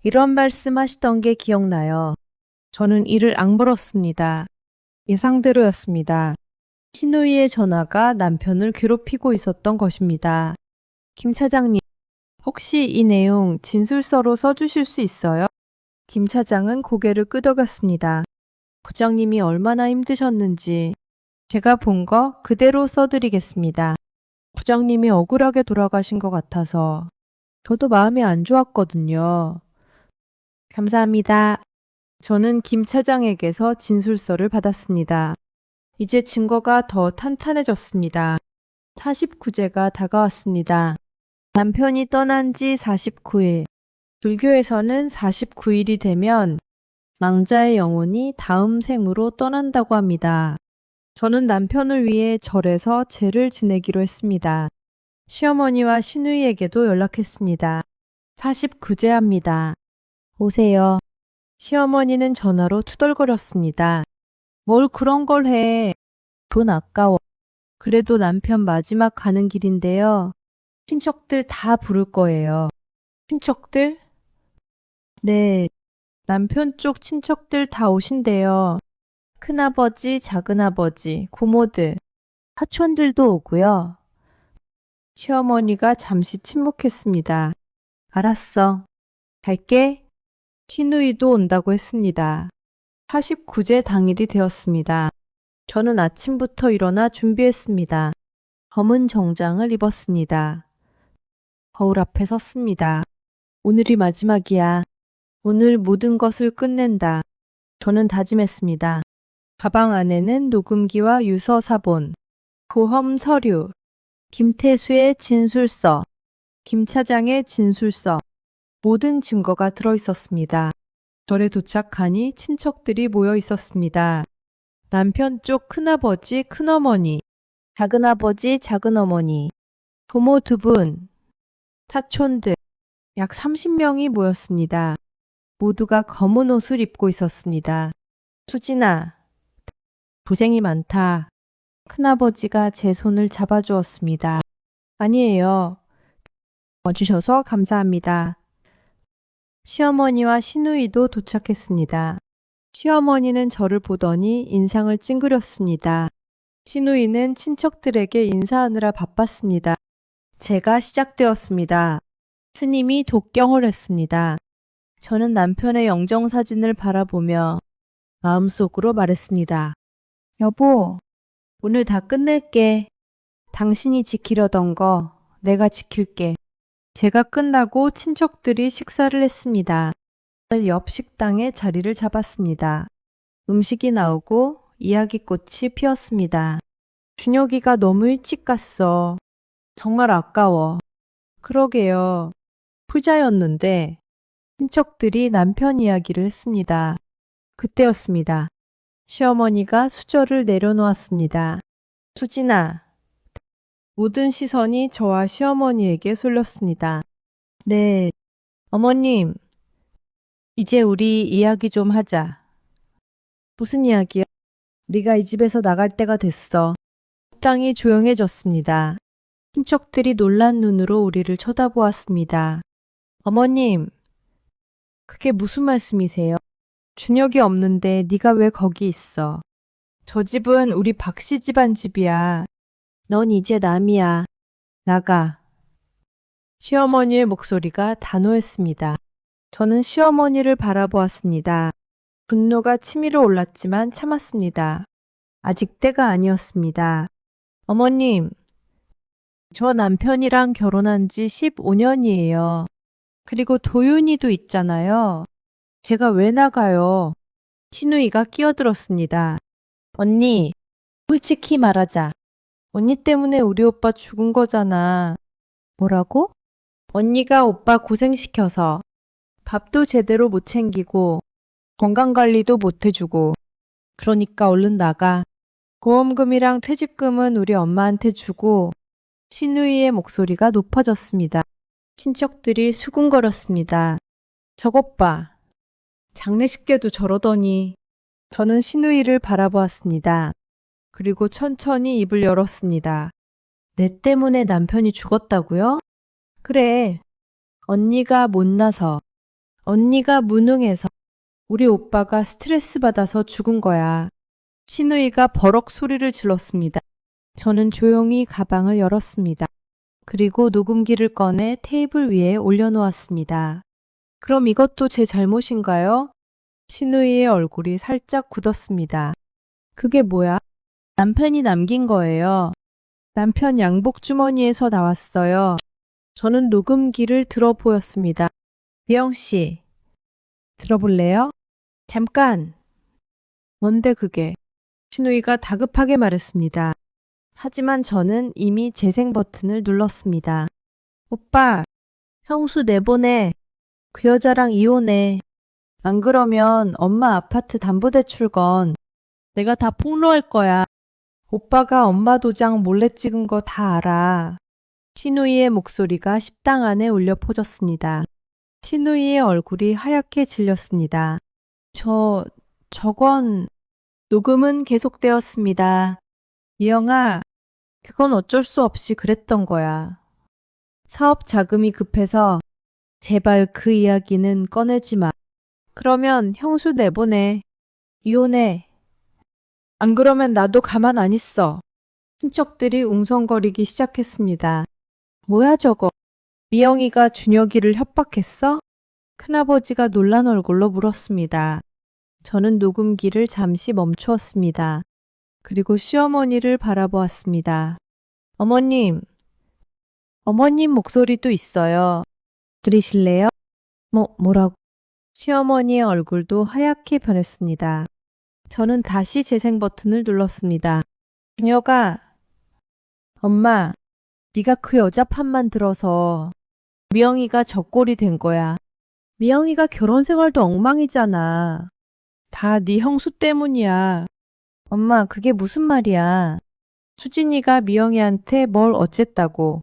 이런 말씀 하시던 게 기억나요. 저는 이를 악물었습니다. 예상대로였습니다. 시누이의 전화가 남편을 괴롭히고 있었던 것입니다. 김 차장님, 혹시 이 내용 진술서로 써주실 수 있어요? 김 차장은 고개를 끄덕였습니다. 부장님이 얼마나 힘드셨는지 제가 본 거 그대로 써드리겠습니다. 부장님이 억울하게 돌아가신 것 같아서 저도 마음이 안 좋았거든요. 감사합니다. 저는 김 차장에게서 진술서를 받았습니다. 이제 증거가 더 탄탄해졌습니다. 49제가 다가왔습니다. 남편이 떠난 지 49일. 불교에서는 49일이 되면 망자의 영혼이 다음 생으로 떠난다고 합니다. 저는 남편을 위해 절에서 제를 지내기로 했습니다. 시어머니와 시누이에게도 연락했습니다. 49제합니다. 오세요. 시어머니는 전화로 투덜거렸습니다. 뭘 그런 걸 해. 돈 아까워. 그래도 남편 마지막 가는 길인데요. 친척들 다 부를 거예요. 친척들? 네. 남편 쪽 친척들 다 오신대요. 큰아버지, 작은아버지, 고모들, 사촌들도 오고요. 시어머니가 잠시 침묵했습니다. 알았어. 갈게. 시누이도 온다고 했습니다. 49제 당일이 되었습니다. 저는 아침부터 일어나 준비했습니다. 검은 정장을 입었습니다. 거울 앞에 섰습니다. 오늘이 마지막이야. 오늘 모든 것을 끝낸다. 저는 다짐했습니다. 가방 안에는 녹음기와 유서사본, 보험 서류, 김태수의 진술서, 김 차장의 진술서, 모든 증거가 들어있었습니다. 절에 도착하니 친척들이 모여 있었습니다. 남편 쪽 큰아버지, 큰어머니, 작은아버지, 작은어머니, 고모 2분, 사촌들, 약 30명이 모였습니다. 모두가 검은 옷을 입고 있었습니다. 수진아, 고생이 많다. 큰아버지가 제 손을 잡아주었습니다. 아니에요. 와주셔서 감사합니다. 시어머니와 시누이도 도착했습니다. 시어머니는 저를 보더니 인상을 찡그렸습니다. 시누이는 친척들에게 인사하느라 바빴습니다. 제가 시작되었습니다. 스님이 독경을 했습니다. 저는 남편의 영정사진을 바라보며 마음속으로 말했습니다. 여보, 오늘 다 끝낼게. 당신이 지키려던 거 내가 지킬게. 제가 끝나고 친척들이 식사를 했습니다. 옆 식당에 자리를 잡았습니다. 음식이 나오고 이야기꽃이 피었습니다. 준혁이가 너무 일찍 갔어. 정말 아까워. 그러게요. 부자였는데 친척들이 남편 이야기를 했습니다. 그때였습니다. 시어머니가 수저를 내려놓았습니다. 수진아. 모든 시선이 저와 시어머니에게 쏠렸습니다. 네. 어머님. 이제 우리 이야기 좀 하자. 무슨 이야기요? 네가 이 집에서 나갈 때가 됐어. 식당이 조용해졌습니다. 친척들이 놀란 눈으로 우리를 쳐다보았습니다. 어머님, 그게 무슨 말씀이세요? 준혁이 없는데 네가 왜 거기 있어? 저 집은 우리 박씨 집안 집이야. 넌 이제 남이야. 나가. 시어머니의 목소리가 단호했습니다. 저는 시어머니를 바라보았습니다. 분노가 치밀어 올랐지만 참았습니다. 아직 때가 아니었습니다. 어머님, 저 남편이랑 결혼한 지 15년이에요. 그리고 도윤이도 있잖아요. 제가 왜 나가요? 신우이가 끼어들었습니다. 언니, 솔직히 말하자. 언니 때문에 우리 오빠 죽은 거잖아. 뭐라고? 언니가 오빠 고생시켜서 밥도 제대로 못 챙기고 건강관리도 못 해주고 그러니까 얼른 나가. 보험금이랑 퇴직금은 우리 엄마한테 주고. 신우이의 목소리가 높아졌습니다. 친척들이 수군거렸습니다. 저것 봐. 장례식 때도 저러더니. 저는 신우이를 바라보았습니다. 그리고 천천히 입을 열었습니다. 내 때문에 남편이 죽었다고요? 그래. 언니가 못나서, 언니가 무능해서, 우리 오빠가 스트레스 받아서 죽은 거야. 신우이가 버럭 소리를 질렀습니다. 저는 조용히 가방을 열었습니다. 그리고 녹음기를 꺼내 테이블 위에 올려놓았습니다. 그럼 이것도 제 잘못인가요? 신우이의 얼굴이 살짝 굳었습니다. 그게 뭐야? 남편이 남긴 거예요. 남편 양복 주머니에서 나왔어요. 저는 녹음기를 들어 보였습니다. 미영 씨, 들어볼래요? 잠깐. 뭔데 그게? 신우이가 다급하게 말했습니다. 하지만 저는 이미 재생 버튼을 눌렀습니다. 오빠, 형수 내보내. 그 여자랑 이혼해. 안 그러면 엄마 아파트 담보대출 건 내가 다 폭로할 거야. 오빠가 엄마 도장 몰래 찍은 거 다 알아. 신우이의 목소리가 식당 안에 울려 퍼졌습니다. 신우이의 얼굴이 하얗게 질렸습니다. 저건 녹음은 계속되었습니다. 미영아, 그건 어쩔 수 없이 그랬던 거야. 사업 자금이 급해서 제발 그 이야기는 꺼내지 마. 그러면 형수 내보내. 이혼해. 안 그러면 나도 가만 안 있어. 친척들이 웅성거리기 시작했습니다. 뭐야 저거? 미영이가 준혁이를 협박했어? 큰아버지가 놀란 얼굴로 물었습니다. 저는 녹음기를 잠시 멈추었습니다. 그리고 시어머니를 바라보았습니다. 어머님 목소리도 있어요. 들으실래요? 뭐라고? 시어머니의 얼굴도 하얗게 변했습니다. 저는 다시 재생 버튼을 눌렀습니다. 준혁아, 엄마, 네가 그 여자 판만 들어서 미영이가 저 꼴이 된 거야. 미영이가 결혼 생활도 엉망이잖아. 다 네 형수 때문이야. 엄마, 그게 무슨 말이야? 수진이가 미영이한테 뭘 어쨌다고.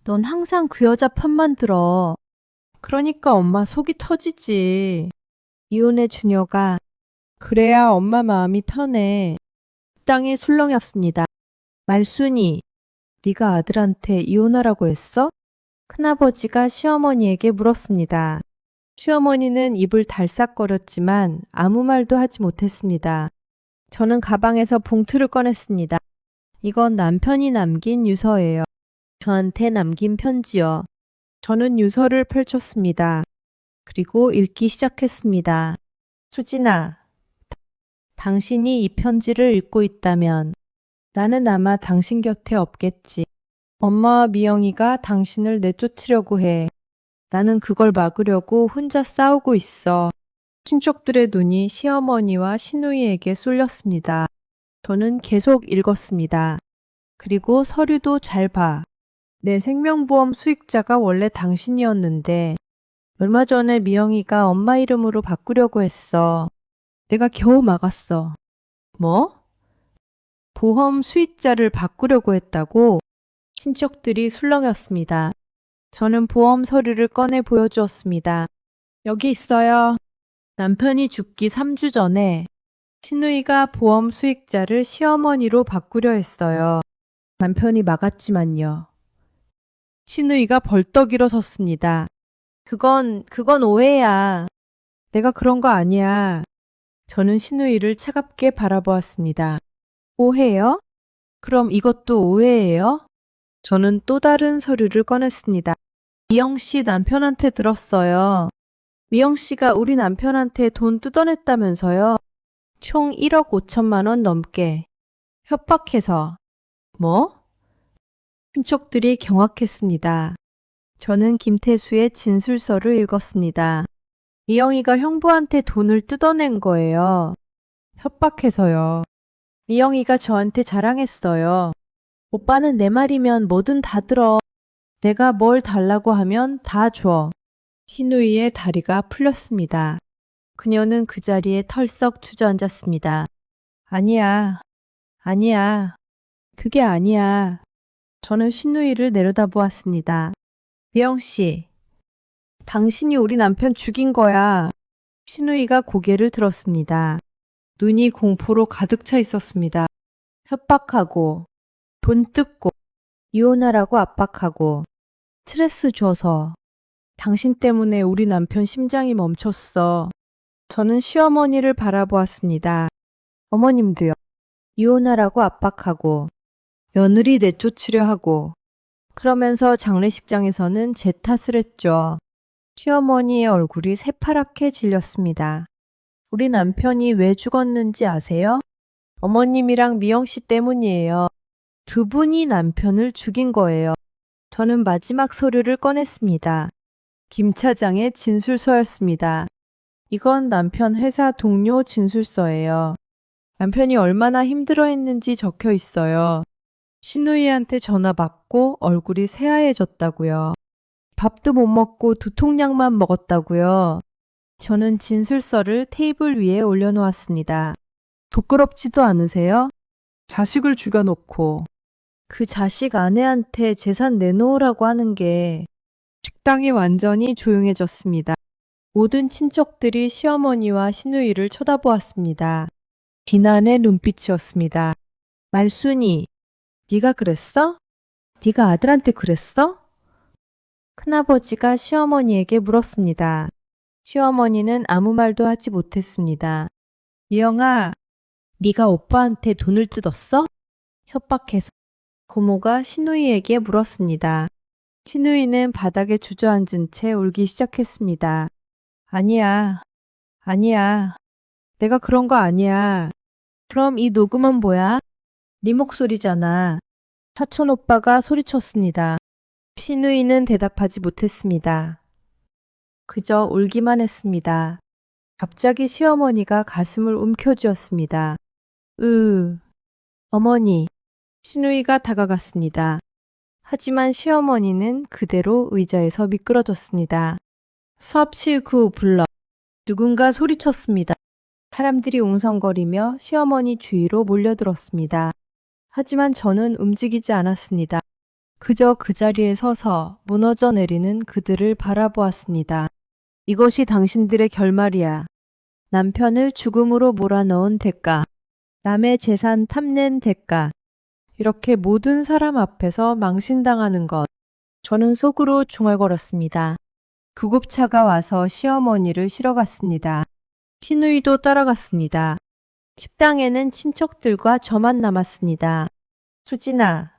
넌 항상 그 여자 편만 들어. 그러니까 엄마 속이 터지지. 이혼의 준혁아. 그래야 엄마 마음이 편해. 땅에 술렁였습니다. 말순이, 네가 아들한테 이혼하라고 했어? 큰아버지가 시어머니에게 물었습니다. 시어머니는 입을 달싹거렸지만 아무 말도 하지 못했습니다. 저는 가방에서 봉투를 꺼냈습니다. 이건 남편이 남긴 유서예요. 저한테 남긴 편지요. 저는 유서를 펼쳤습니다. 그리고 읽기 시작했습니다. 수진아, 당신이 이 편지를 읽고 있다면 나는 아마 당신 곁에 없겠지. 엄마와 미영이가 당신을 내쫓으려고 해. 나는 그걸 막으려고 혼자 싸우고 있어. 친척들의 눈이 시어머니와 시누이에게 쏠렸습니다. 저는 계속 읽었습니다. 그리고 서류도 잘 봐. 내 생명보험 수익자가 원래 당신이었는데 얼마 전에 미영이가 엄마 이름으로 바꾸려고 했어. 내가 겨우 막았어. 뭐? 보험 수익자를 바꾸려고 했다고? 친척들이 술렁였습니다. 저는 보험 서류를 꺼내 보여주었습니다. 여기 있어요. 남편이 죽기 3주 전에 시누이가 보험 수익자를 시어머니로 바꾸려 했어요. 남편이 막았지만요. 시누이가 벌떡 일어섰습니다. 그건 오해야. 내가 그런 거 아니야. 저는 시누이를 차갑게 바라보았습니다. 오해요? 그럼 이것도 오해예요? 저는 또 다른 서류를 꺼냈습니다. 미영 씨 남편한테 들었어요. 미영 씨가 우리 남편한테 돈 뜯어냈다면서요. 총 1억 5천만 원 넘게. 협박해서. 뭐? 친척들이 경악했습니다. 저는 김태수의 진술서를 읽었습니다. 미영이가 형부한테 돈을 뜯어낸 거예요. 협박해서요. 미영이가 저한테 자랑했어요. 오빠는 내 말이면 뭐든 다 들어. 내가 뭘 달라고 하면 다 줘. 시누이의 다리가 풀렸습니다. 그녀는 그 자리에 털썩 주저앉았습니다. 아니야. 그게 아니야. 저는 시누이를 내려다보았습니다. 미영 씨, 당신이 우리 남편 죽인 거야. 시누이가 고개를 들었습니다. 눈이 공포로 가득 차 있었습니다. 협박하고, 돈 뜯고, 이혼하라고 압박하고, 스트레스 줘서, 당신 때문에 우리 남편 심장이 멈췄어. 저는 시어머니를 바라보았습니다. 어머님도요. 이혼하라고 압박하고, 며느리 내쫓으려 하고, 그러면서 장례식장에서는 제 탓을 했죠. 시어머니의 얼굴이 새파랗게 질렸습니다. 우리 남편이 왜 죽었는지 아세요? 어머님이랑 미영 씨 때문이에요. 두 분이 남편을 죽인 거예요. 저는 마지막 서류를 꺼냈습니다. 김 차장의 진술서였습니다. 이건 남편 회사 동료 진술서예요. 남편이 얼마나 힘들어했는지 적혀 있어요. 시누이한테 전화 받고 얼굴이 새하얘졌다고요. 밥도 못 먹고 두통약만 먹었다고요. 저는 진술서를 테이블 위에 올려놓았습니다. 부끄럽지도 않으세요? 자식을 죽여놓고 그 자식 아내한테 재산 내놓으라고 하는 게 식당이 완전히 조용해졌습니다. 모든 친척들이 시어머니와 시누이를 쳐다보았습니다. 비난의 눈빛이었습니다. 말순이, 네가 그랬어? 네가 아들한테 그랬어? 큰아버지가 시어머니에게 물었습니다. 시어머니는 아무 말도 하지 못했습니다. 이영아, 네가 오빠한테 돈을 뜯었어? 협박해서 고모가 시누이에게 물었습니다. 시누이는 바닥에 주저앉은 채 울기 시작했습니다. 아니야, 아니야. 내가 그런 거 아니야. 그럼 이 녹음은 뭐야? 네 목소리잖아. 사촌 오빠가 소리쳤습니다. 시누이는 대답하지 못했습니다. 그저 울기만 했습니다. 갑자기 시어머니가 가슴을 움켜쥐었습니다. 어머니. 시누이가 다가갔습니다. 하지만 시어머니는 그대로 의자에서 미끄러졌습니다. 섭실구 불러. 누군가 소리쳤습니다. 사람들이 웅성거리며 시어머니 주위로 몰려들었습니다. 하지만 저는 움직이지 않았습니다. 그저 그 자리에 서서 무너져 내리는 그들을 바라보았습니다. 이것이 당신들의 결말이야. 남편을 죽음으로 몰아넣은 대가. 남의 재산 탐낸 대가. 이렇게 모든 사람 앞에서 망신당하는 것. 저는 속으로 중얼거렸습니다. 구급차가 와서 시어머니를 실어갔습니다. 시누이도 따라갔습니다. 식당에는 친척들과 저만 남았습니다. 수진아.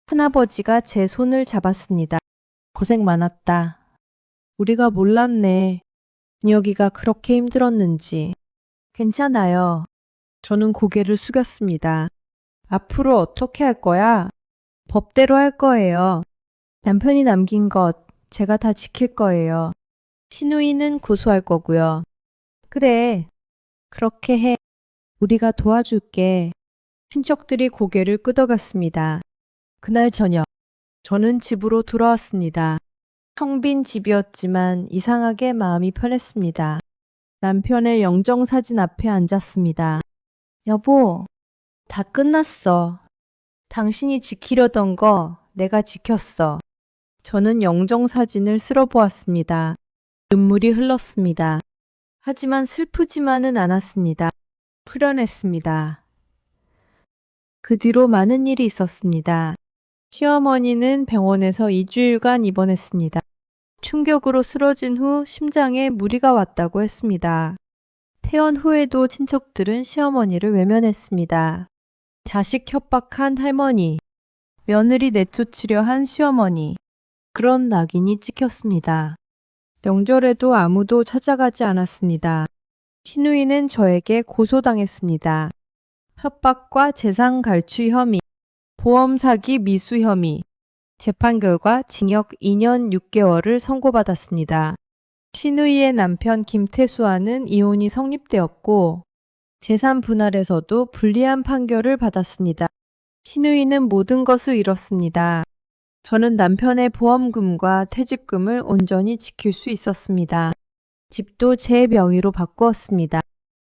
큰아버지가 제 손을 잡았습니다. 고생 많았다. 우리가 몰랐네. 여기가 그렇게 힘들었는지. 괜찮아요. 저는 고개를 숙였습니다. 앞으로 어떻게 할 거야? 법대로 할 거예요. 남편이 남긴 것 제가 다 지킬 거예요. 시누이는 고소할 거고요. 그래. 그렇게 해. 우리가 도와줄게. 친척들이 고개를 끄덕였습니다. 그날 저녁, 저는 집으로 돌아왔습니다. 텅 빈 집이었지만 이상하게 마음이 편했습니다. 남편의 영정사진 앞에 앉았습니다. 여보, 다 끝났어. 당신이 지키려던 거 내가 지켰어. 저는 영정사진을 쓸어보았습니다. 눈물이 흘렀습니다. 하지만 슬프지만은 않았습니다. 풀어냈습니다. 그 뒤로 많은 일이 있었습니다. 시어머니는 병원에서 2주일간 입원했습니다. 충격으로 쓰러진 후 심장에 무리가 왔다고 했습니다. 퇴원 후에도 친척들은 시어머니를 외면했습니다. 자식 협박한 할머니, 며느리 내쫓으려 한 시어머니, 그런 낙인이 찍혔습니다. 명절에도 아무도 찾아가지 않았습니다. 시누이는 저에게 고소당했습니다. 협박과 재산 갈취 혐의, 보험 사기 미수 혐의, 재판 결과 징역 2년 6개월을 선고받았습니다. 시누이의 남편 김태수와는 이혼이 성립되었고 재산 분할에서도 불리한 판결을 받았습니다. 시누이는 모든 것을 잃었습니다. 저는 남편의 보험금과 퇴직금을 온전히 지킬 수 있었습니다. 집도 제 명의로 바꾸었습니다.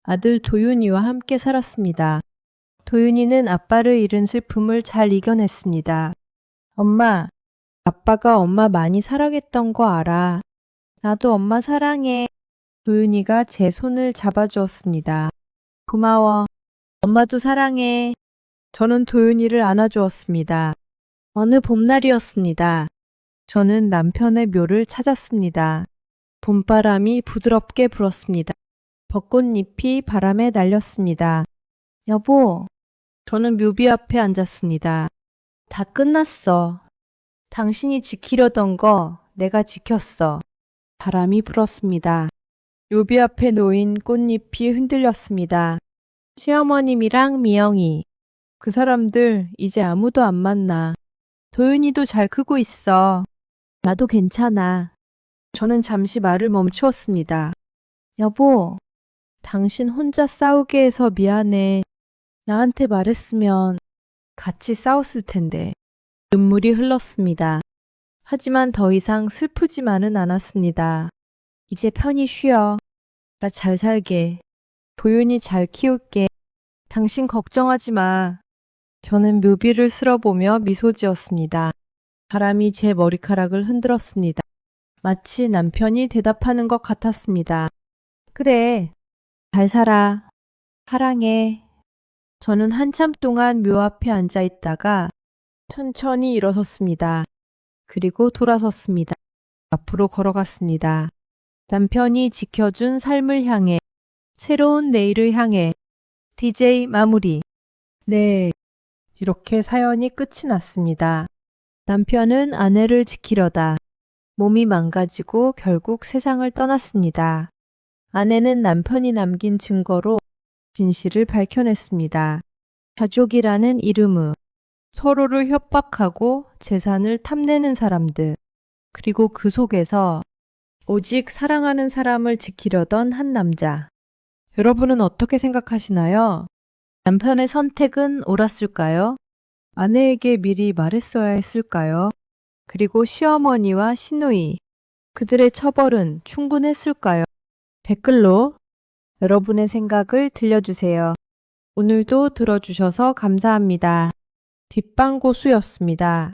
아들 도윤이와 함께 살았습니다. 도윤이는 아빠를 잃은 슬픔을 잘 이겨냈습니다. 엄마, 아빠가 엄마 많이 사랑했던 거 알아. 나도 엄마 사랑해. 도윤이가 제 손을 잡아주었습니다. 고마워. 엄마도 사랑해. 저는 도윤이를 안아주었습니다. 어느 봄날이었습니다. 저는 남편의 묘를 찾았습니다. 봄바람이 부드럽게 불었습니다. 벚꽃잎이 바람에 날렸습니다. 여보, 저는 묘비 앞에 앉았습니다. 다 끝났어. 당신이 지키려던 거 내가 지켰어. 바람이 불었습니다. 묘비 앞에 놓인 꽃잎이 흔들렸습니다. 시어머님이랑 미영이. 그 사람들 이제 아무도 안 만나. 도윤이도 잘 크고 있어. 나도 괜찮아. 저는 잠시 말을 멈추었습니다. 여보, 당신 혼자 싸우게 해서 미안해. 나한테 말했으면 같이 싸웠을 텐데. 눈물이 흘렀습니다. 하지만 더 이상 슬프지만은 않았습니다. 이제 편히 쉬어. 나 잘 살게. 도윤이 잘 키울게. 당신 걱정하지 마. 저는 묘비를 쓸어보며 미소 지었습니다. 바람이 제 머리카락을 흔들었습니다. 마치 남편이 대답하는 것 같았습니다. 그래, 잘 살아. 사랑해. 저는 한참 동안 묘 앞에 앉아 있다가 천천히 일어섰습니다. 그리고 돌아섰습니다. 앞으로 걸어갔습니다. 남편이 지켜준 삶을 향해, 새로운 내일을 향해. DJ 마무리. 네, 이렇게 사연이 끝이 났습니다. 남편은 아내를 지키려다 몸이 망가지고 결국 세상을 떠났습니다. 아내는 남편이 남긴 증거로 진실을 밝혀냈습니다. 가족이라는 이름으로 서로를 협박하고 재산을 탐내는 사람들, 그리고 그 속에서 오직 사랑하는 사람을 지키려던 한 남자. 여러분은 어떻게 생각하시나요? 남편의 선택은 옳았을까요? 아내에게 미리 말했어야 했을까요? 그리고 시어머니와 시누이, 그들의 처벌은 충분했을까요? 댓글로 여러분의 생각을 들려주세요. 오늘도 들어주셔서 감사합니다. 뒷방고수였습니다.